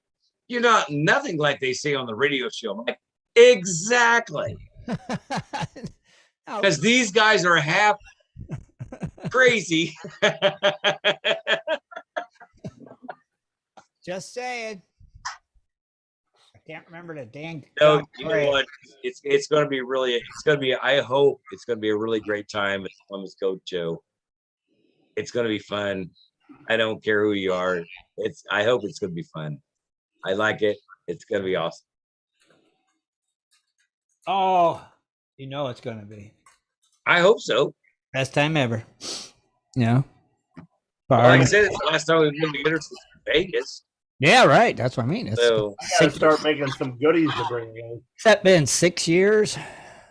"You're not nothing like they say on the radio show." I'm like, exactly. Oh, Because these guys are half crazy. just saying. I can't remember the dang. No, you know what? It's going to be really. It's going to be. I hope it's going to be a really great time at the Columbus Goat Show. It's going to be fun. I don't care who you are. I hope it's going to be fun. I like it. It's going to be awesome. Oh, you know it's going to be I hope so. best time ever. Yeah. Like I said, it's the last time we've been together since Vegas. Yeah, right. That's what I mean. It's So Gotta start making some goodies to bring in. that been 6 years,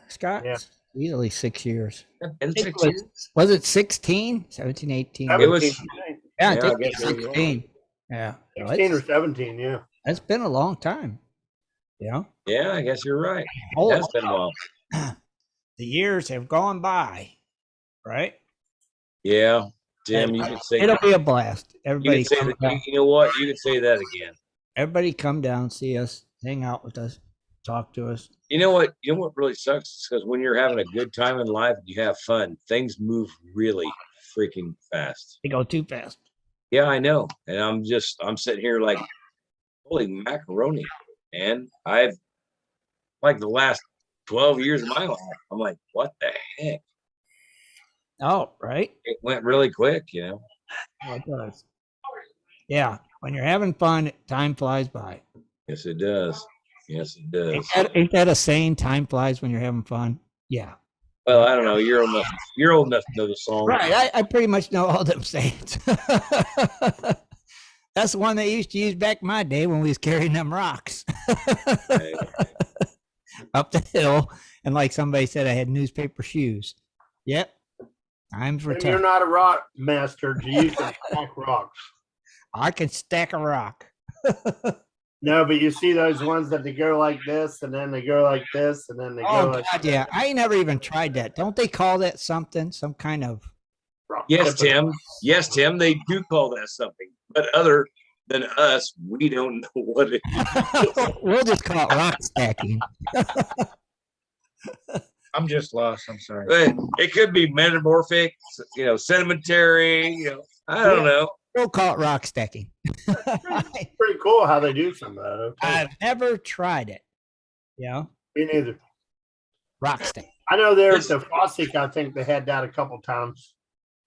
Scott? Yeah. Easily 6 years. in It 6 years. Was it 16, 17, 18? It was- 17, Yeah, I Yeah, think I guess it's you're 16. Yeah. So 16 or 17, yeah. it's been a long time. Yeah. Yeah, I guess you're right. Oh, It has been a while. the years have gone by, right? Yeah, Tim, you could say It'll be a blast. you Everybody could say come that. down. You know what? You could say that again. Everybody come down, see us, hang out with us, talk to us. You know what? You know what really sucks? Because when you're having a good time in life and you have fun, things move really freaking fast. They go too fast. Yeah, I know. And I'm sitting here like, holy macaroni. And I've like the last 12 years of my life, I'm like, what the heck? Oh, right. It went really quick, you know? Oh, it does. Yeah. When you're having fun, time flies by. Yes, it does. Yes, it does. Ain't that a saying? Time flies when you're having fun. Yeah. Well, I don't know. You're old enough to know the song. Right. I pretty much know all them sayings. That's the one they used to use back in my day when we was carrying them rocks up the hill. And like somebody said, I had newspaper shoes. Yep. Times were And you're tough. not a rock master. You can stack rocks. I can stack a rock. No, but you see those ones that they go like this, and then they go like this, and then they go Oh, like God, yeah. I ain't never even tried that. Don't they call that something? Some kind of. rock Yes, tipping. Tim. Yes, Tim. They do call that something, but other than us, we don't know what it is. We'll just call it rock stacking. I'm just lost. I'm sorry. It could be metamorphic, sedimentary. I don't know. We'll call it rock stacking. Pretty cool how they do some of that. Okay. I've never tried it. Me neither. Rock stack. I know there at the Fossick, I think they had that a couple times.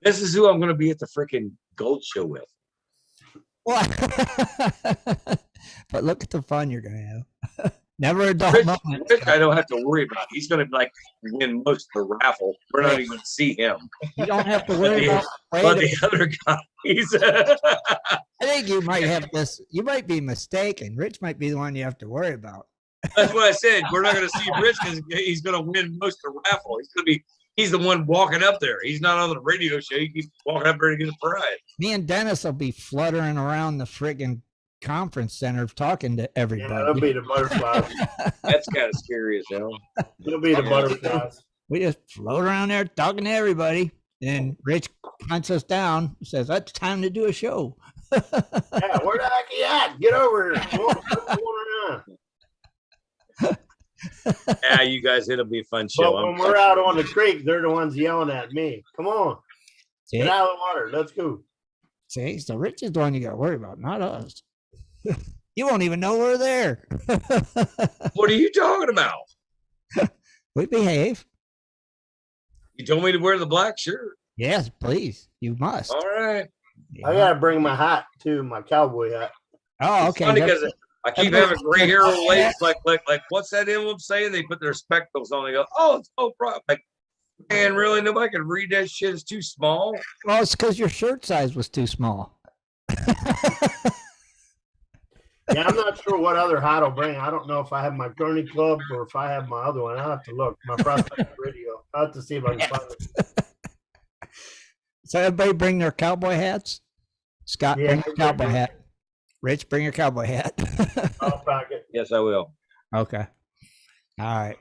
This is who I'm going to be at the freaking gold show with. Well, but look at the fun you're going to have. Never a dull Rich, moment. Rich, I don't have to worry about. He's going to win most of the raffle. We're not even going to see him. You don't have to worry about. But the other guys. I think you might have this. You might be mistaken. Rich might be the one you have to worry about. That's what I said. We're not going to see Rich because he's going to win most of the raffle. He's the one walking up there. He's not on the radio show. He keeps walking up there to get a prize. Me and Dennis will be fluttering around the friggin' conference center talking to Yeah, everybody. they'll be the butterflies. That's kind of scary as hell. They'll be the butterflies. We just float around there talking to everybody. And Rich hunts us down, says, "That's time to do a show." Yeah, where the heck you at? Get over here. Come on, what's going on? Yeah, you guys, it'll be a fun show. But when we're out on the creek, they're the ones yelling at me. Come on, See? get out of the water. Let's go. See, so Rich is the one you got to worry about, not us. You won't even know we're there. What are you talking about? We behave. You told me to wear the black shirt. Yes, please. You must. All right. I gotta bring my hat too, my cowboy hat. Oh, It's okay. funny That's- because I keep having gray hair old ladies like what's that emblem saying? They put their spectacles on. They go, oh, it's so bright. Like, man, really? Nobody can read that shit. It's too small. Well, it's because your shirt size was too small. Yeah, I'm not sure what other hat I'll bring. I don't know if I have my Gurney Club or if I have my other one. I'll have to look. My Prospector Radio. I'll have to see if I can find it. So everybody bring their cowboy hats. Scott, Yeah, bring your cowboy hat. Rich, bring your cowboy hat. I'll pack it. Yes, I will. Okay. All right.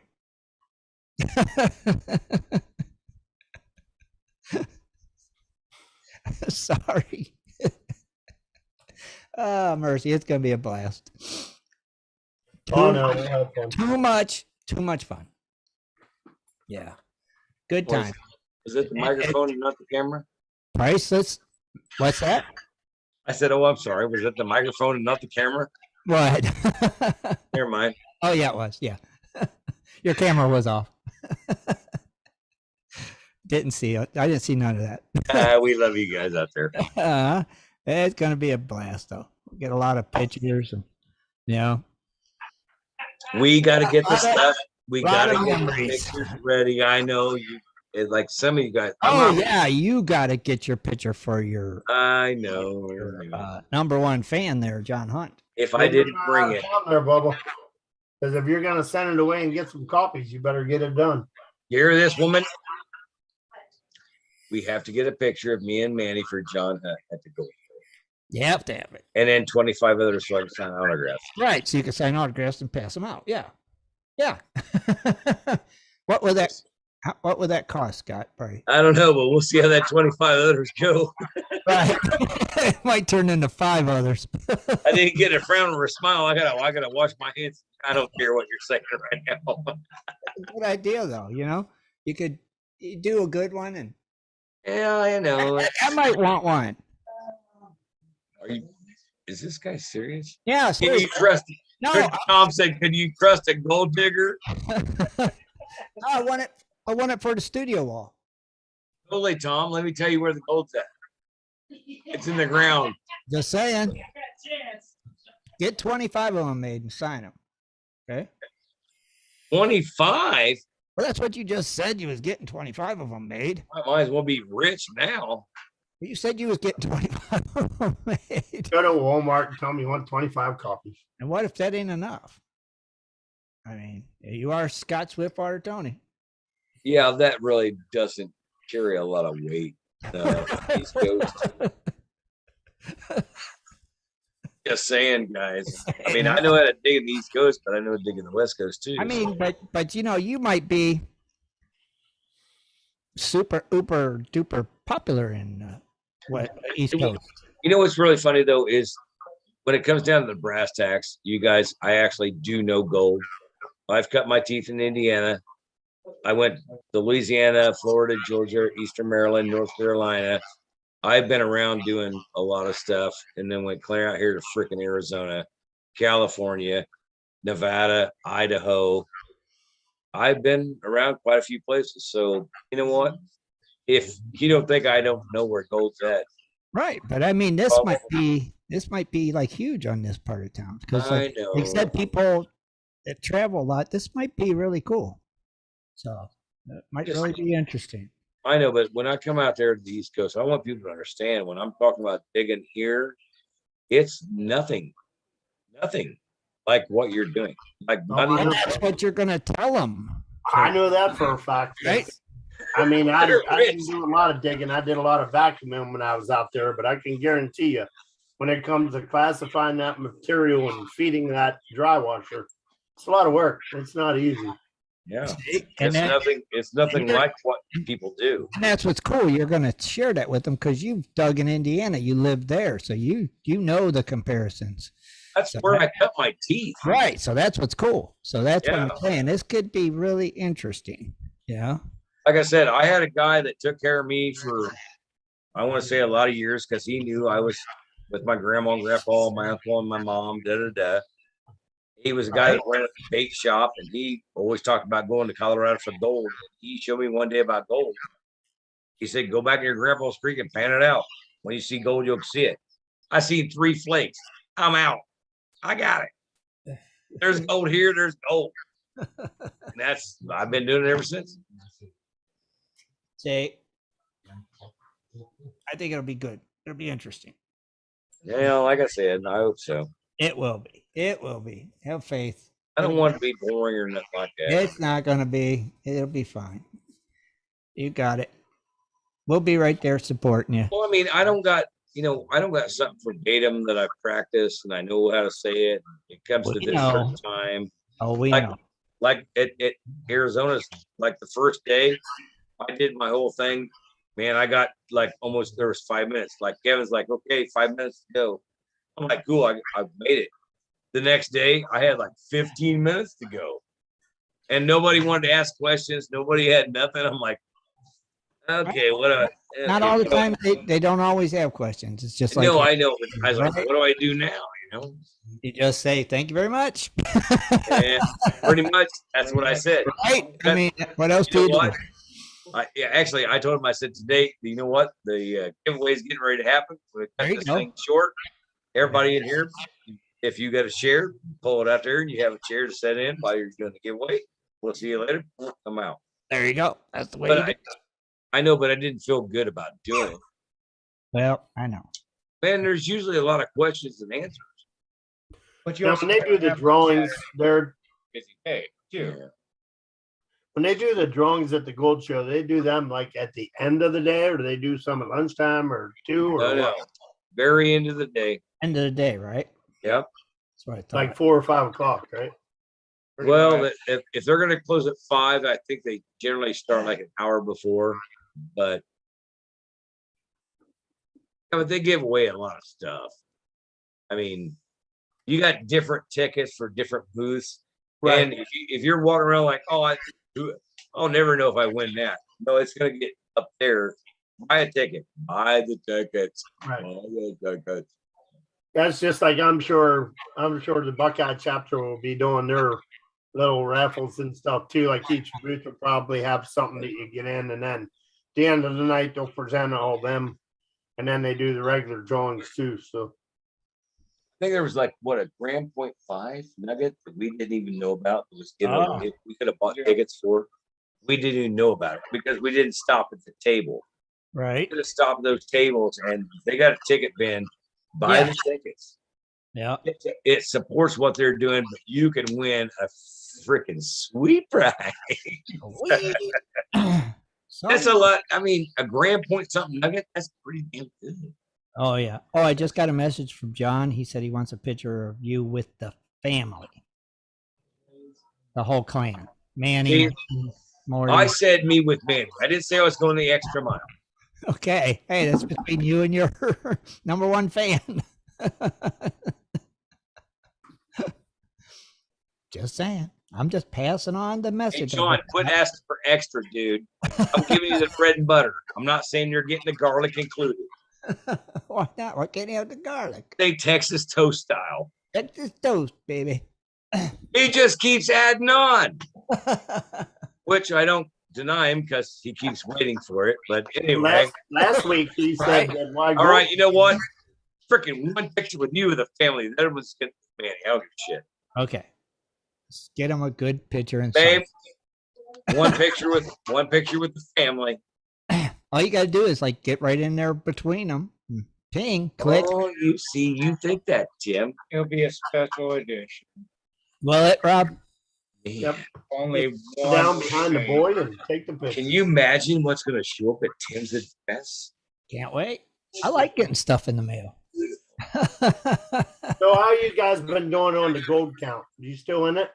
Sorry. Oh, mercy. It's going to be a blast. Oh no, we'll have fun. Too much fun. Yeah. Good time. Is it the microphone and not the camera? Priceless. What's that? I said, oh, I'm sorry. Was it the microphone and not the camera? What? Never mind. Oh, yeah, it was. Yeah. Your camera was off. Didn't see it. I didn't see none of that. We love you guys out there. It's going to be a blast, though. We'll get a lot of pictures and, We got to get the stuff. We lot got to of get the memories. pictures ready. I know you. It's like some of you guys. Oh, yeah, you got to get your picture for your I know. number one fan there, John Hunt. If I didn't bring it, there, Bubba. Because if you're gonna send it away and get some copies, you better get it done. you hear this, woman? We have to get a picture of me and Manny for John Hunt at the goal. You have to have it. And then 25 others so I can sign autographs. Right, so you can sign autographs and pass them out. Yeah. Yeah. What would that cost, Scott? Probably. I don't know, but we'll see how that 25 others go. Right. It might turn into 5 others. I didn't get a frown or a smile. I gotta wash my hands. I don't care what you're saying right now. Good idea, though. You could do a good one, and Yeah, I know. I might want one. Is this guy serious? Yeah. Can you seriously. trust? No, Tom said, "Can you trust a gold digger?" I want it. I want it for the studio wall. Holy Tom, let me tell you where the gold's at. It's in the ground. Just saying. Get 25 of them made and sign them. Okay. 25. Well, that's what you just said. You was getting 25 of them made. I might as well be rich now. You said you was getting 25 made. Go to Walmart and tell me you want 25 copies. And what if that ain't enough? I mean, you are Scott Swiftwater Tony. Yeah, that really doesn't carry a lot of weight. East Coast. Just saying, guys. I mean, I know how to dig in the East Coast, but I know how to dig in the West Coast too. I mean, but you know, you might be super uber duper popular in East Coast. You know what's really funny though is when it comes down to the brass tacks, you guys, I actually do know gold. I've cut my teeth in Indiana. I went to Louisiana, Florida, Georgia, Eastern Maryland, North Carolina. I've been around doing a lot of stuff, and then went clear out here to freaking Arizona, California, Nevada, Idaho. I've been around quite a few places. So you know what? If you don't think I don't know where gold's at, Right, but I mean, this might be like huge on this part of town because, I like know. they said, people that travel a lot. This might be really cool. So it might really be interesting. I know, but when I come out there to the East Coast, I want people to understand when I'm talking about digging here, it's nothing like what you're doing. Like, not And even that's what you're gonna tell them, I know that for a fact. right? I mean, I Better didn't risk. do a lot of digging. I did a lot of vacuuming when I was out there, but I can guarantee you, when it comes to classifying that material and feeding that dry washer, it's a lot of work. It's not easy. Yeah, And it's nothing like what people do. And that's what's cool. You're going to share that with them because you've dug in Indiana. You live there, so you know the comparisons. That's So where I cut my teeth. Right. So that's what's cool. So that's what I'm Yeah. saying. This could be really interesting. Yeah. Like I said, I had a guy that took care of me for, I want to say a lot of years because he knew I was with my grandma and grandpa, my uncle and my mom, He was a guy that ran a bait shop, and he always talked about going to Colorado for gold. He showed me one day about gold. He said, "Go back to your grandpa's creek and pan it out. When you see gold, you'll see it." I seen 3 flakes. I'm out. I got it. There's gold here. There's gold. And I've been doing it ever since. See, I think it'll be good. It'll be interesting. Yeah, like I said, I hope so. It will be. It will be. Have faith. I don't want it to be boring or nothing like that. It's not going to be. It'll be fine. You got it. We'll be right there supporting you. Well, I mean, I don't got something verbatim that I've practiced and I know how to say it. It comes to We this know. certain time. Oh, we Like, know. like at Arizona's, like the first day, I did my whole thing. Man, I got like almost, there was 5 minutes. Like Kevin's like, okay, 5 minutes to go. I'm like, cool, I made it. The next day, I had like 15 minutes to go. And nobody wanted to ask questions. Nobody had nothing. I'm like, okay, what? Not all the time. They don't always have questions. It's just like, No, I know. But I was like, Right. what do I do now? You know? you just say, thank you very much. And pretty much that's what I said. Right? I mean, what else do You you know do? what? Actually, I told him, I said, today, you know what? The giveaway is getting ready to happen. We're going There to you cut this go. thing short. Everybody in here, if you got a share, pull it out there and you have a chair to set in while you're doing the giveaway. We'll see you later. I'm out. There you go. That's the way you But do it. I know, but I didn't feel good about doing it. Well, I know. Man, there's usually a lot of questions and answers. But you Now, also when they do the have drawings, they're busy day too. Yeah. when they do the drawings at the gold show, they do them like at the end of the day, or do they do some at lunchtime or 2 or No, what? very end of the day. End of the day, right? Yep. That's what I thought. Like 4 or 5 o'clock, right? Pretty Well, much. if they're going to close at 5, I think they generally start like an hour before. But yeah, but they give away a lot of stuff. I mean, you got different tickets for different booths, and if you're walking around like, oh, I'll never know if I win that. No, it's going to get up there. Buy a ticket. Buy the tickets. Right. Buy the tickets. That's just like I'm sure the Buckeye chapter will be doing their little raffles and stuff too. Like each booth will probably have something that you get in, and then at the end of the night they'll present all them, and then they do the regular drawings too. So I think there was like what, a $1.5 nugget that we didn't even know about. It was Oh. we could have bought tickets for. We didn't even know about it because we didn't stop at the table. Right. To stop those tables, and they got a ticket bin. Buy the tickets. Yeah. It supports what they're doing, but you can win a freaking sweet prize. That's a lot. I mean, a grand point something nugget. That's pretty damn good. Oh yeah. Oh, I just got a message from John. He said he wants a picture of you with the family, the whole clan. Manny, Morty. I said me with Manny. I didn't say I was going the extra mile. Okay. Hey, that's between you and your number one fan. Just saying. I'm just passing on the Hey, message. John, quit asking for extra, dude. I'm giving you the bread and butter. I'm not saying you're getting the garlic included. Why not? Why can't you have the garlic? Say Texas toast style. Texas toast, baby. He just keeps adding on, which I don't deny him because he keeps waiting for it. But anyway, last week he said, right? that why All right, you know what? Freaking one picture with you with the family. That was good. Man, I don't give a shit. Okay. Let's get him a good picture and Babe, one picture with the family. all you gotta do is like get right in there between them. Ping, click. Oh, you see, you think that, Jim? It'll be a special edition. Will it, Rob? Yep. Only Go one down behind the thing. boy and take the picture. Can you imagine what's going to show up at Tim's address? Can't wait. I like getting stuff in the mail. So how you guys been doing on the gold count? You still in it?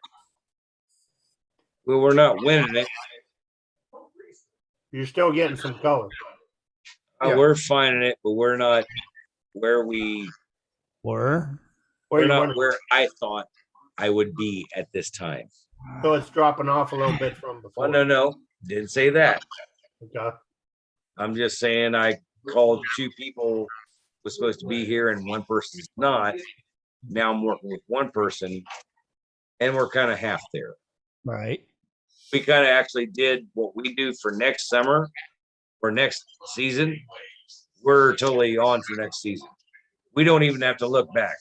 Well, we're not winning it. You're still getting some color. Yeah. We're finding it, but we're not where we're Where you not want- where I thought I would be at this time. So it's dropping off a little bit from before. Oh, no, didn't say that. Okay. I'm just saying I called 2 people was supposed to be here and one person's not. Now I'm working with one person, and we're kind of half there. Right. We kind of actually did what we do for next summer or next season. We're totally on for next season. We don't even have to look back.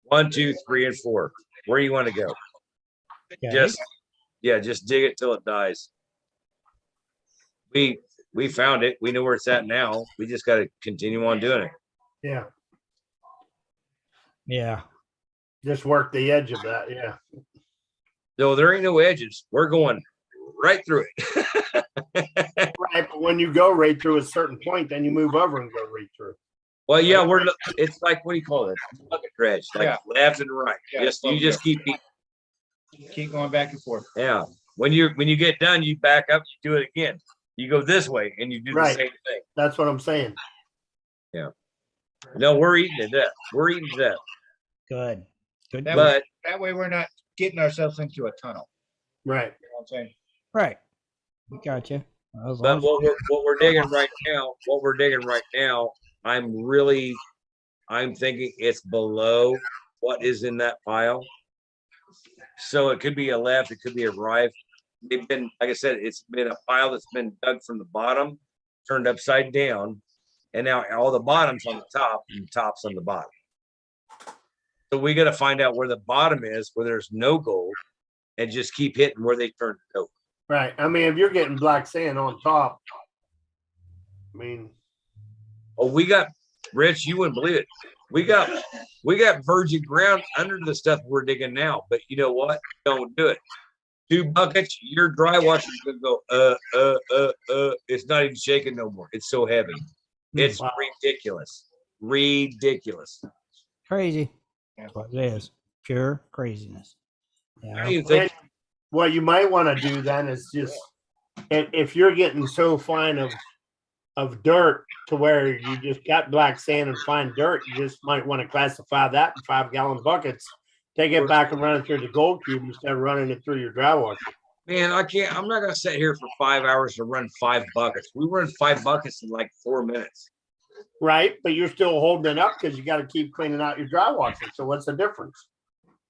1, 2, 3, and 4. Where you want to go? Okay. Just dig it till it dies. We found it. We know where it's at now. We just got to continue on doing it. Yeah. Yeah. Just work the edge of that. Yeah. Though there ain't no edges. We're going right through it. Right. But when you go right through a certain point, then you move over and go right through. Well, yeah, it's like, what do you call it? Bucket dredge, like Yeah. left and right. Yeah, You just keep going back and forth. yeah. When you get done, you back up, you do it again. You go this way and you do Right. the same thing. That's what I'm saying. No, we're eating to death. We're eating to death. Good. Good. That But That way we're not getting ourselves into a tunnel. Right. You know what I'm saying? Right. We got you. but what we're digging right now, I'm thinking it's below what is in that pile. So it could be a left, it could be a right. They've been, like I said, it's been a pile that's been dug from the bottom, turned upside down, and now all the bottom's on the top and the top's on the bottom. So we got to find out where the bottom is, where there's no gold, and just keep hitting where they turn it over. Right. I mean, if you're getting black sand on top, I mean, Oh, we got, Rich, you wouldn't believe it. We got virgin ground under the stuff we're digging now, but you know what? Don't do it. 2 buckets, your dry washer's gonna go, it's not even shaking no more. It's so heavy. It's Wow. ridiculous. Ridiculous. Crazy. Yeah. That's what it is. Pure craziness. I Yeah. don't even think what you might want to do then is just, if you're getting so fine of dirt to where you just got black sand and fine dirt, you just might want to classify that in 5-gallon buckets. Take it back and run it through the gold cube instead of running it through your dry washer. man, I'm not gonna sit here for 5 hours to run 5 buckets. We run 5 buckets in like 4 minutes. Right. But you're still holding it up because you got to keep cleaning out your dry washer. So what's the difference?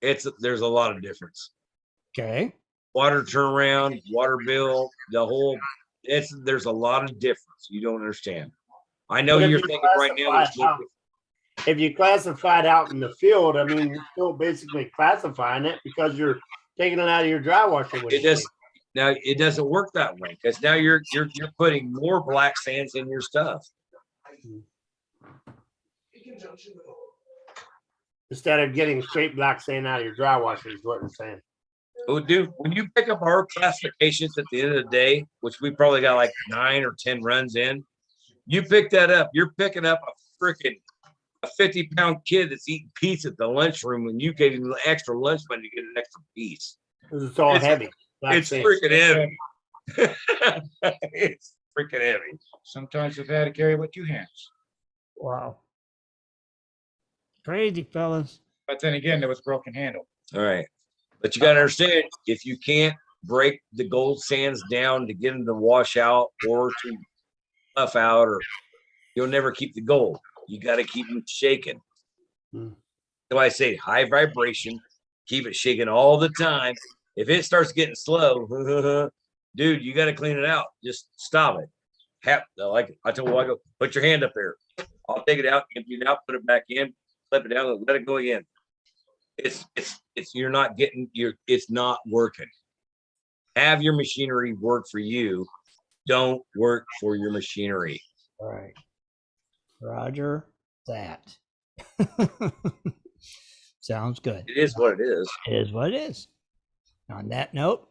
There's a lot of difference. Okay. Water turnaround, water bill, there's a lot of difference. You don't understand. I know But if you're you thinking right now. classify it out- If you classify it out in the field, I mean, you're still basically classifying it because you're taking it out of your dry washer. when It you just, Now it doesn't work that way because now you're putting more black sands in your stuff. Instead of getting straight black sand out of your dry washer is what I'm saying. Oh, dude, when you pick up our classifications at the end of the day, which we probably got like 9 or 10 runs in, you pick that up. You're picking up a freaking 50-pound kid that's eating pizza at the lunchroom when you gave him extra lunch money to get an extra piece. It's all heavy. Black It's sand. freaking heavy. It's freaking heavy. Sometimes I've had to carry with 2 hands. Wow. Crazy, fellas. But then again, there was broken handle. All right. But you got to understand, if you can't break the gold sands down to get them to wash out or to puff out, or you'll never keep the gold. You got to keep them shaking. So I say high vibration, keep it shaking all the time. If it starts getting slow, dude, you got to clean it out. Just stop it. Like I told you, I go, put your hand up there. I'll take it out, empty it out, put it back in, flip it down, let it go again. It's you're not getting it's not working. Have your machinery work for you. Don't work for your machinery. All right. Roger that. Sounds good. It is what it is. It is what it is. On that note,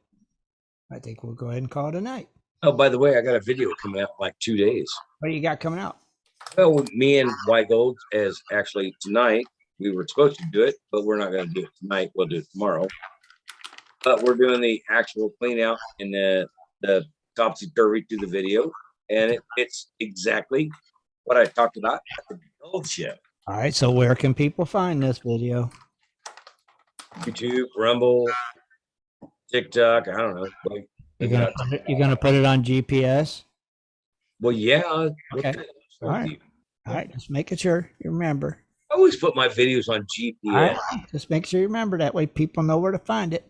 I think we'll go ahead and call it a night. Oh, by the way, I got a video coming out in like 2 days. What do you got coming out? Well, me and White Gold as actually tonight. We were supposed to do it, but we're not going to do it tonight. We'll do it tomorrow. But we're doing the actual clean out and the topsy-turvy to the video. And it's exactly what I talked about at the Gold Show. All right. So where can people find this video? YouTube, Rumble, TikTok. I don't know. Like, You're gonna put it on GPS? well, yeah. Okay. All right. All right. Just making sure you remember. I always put my videos on GPS. All right. Just make sure you remember, that way people know where to find it.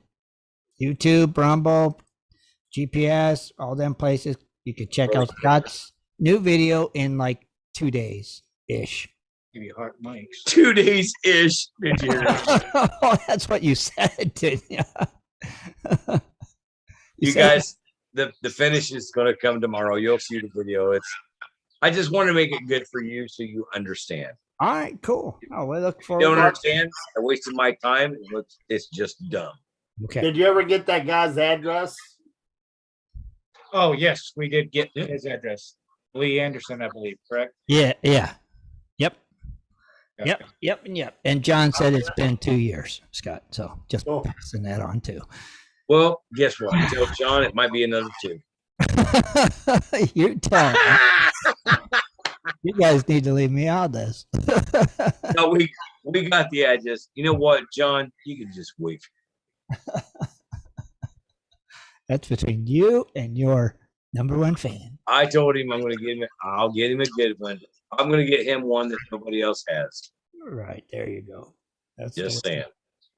YouTube, Rumble, GPS, all them places. You can check out Scott's new video in like 2 days ish. Give you hot mics. 2 days ish. Did you hear that? Oh, that's what you said, didn't you? You guys, the finish is going to come tomorrow. You'll see the video. I just want to make it good for you so you understand. All right, cool. Oh, we look You forward. don't understand? I wasted my time. It's just dumb. Okay. Did you ever get that guy's address? Oh, yes, we did get his address. Lee Anderson, I believe, correct? Yeah. Yep. Okay. Yep. And John said it's been 2 years, Scott. So just Oh. passing that on too. Well, guess what? Tell John it might be another 2. You tell him. You guys need to leave me out of this. No, we got the address. You know what, John? You can just wait. That's between you and your number one fan. I told him I'll get him a good one. I'm going to get him one that nobody else has. Right. There you go. That's Just the way-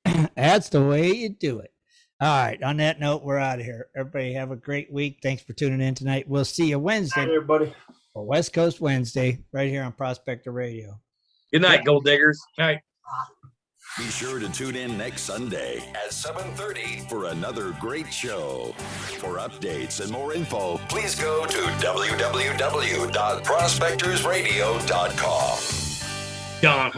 saying. That's the way you do it. All right. On that note, we're out of here. Everybody have a great week. Thanks for tuning in tonight. We'll see you Wednesday, Everybody. or West Coast Wednesday, right here on Prospector Radio. Good night, Gold Diggers. Night. Be sure to tune in next Sunday at 7:30 for another great show. For updates and more info, please go to www.prospectorsradio.com. John.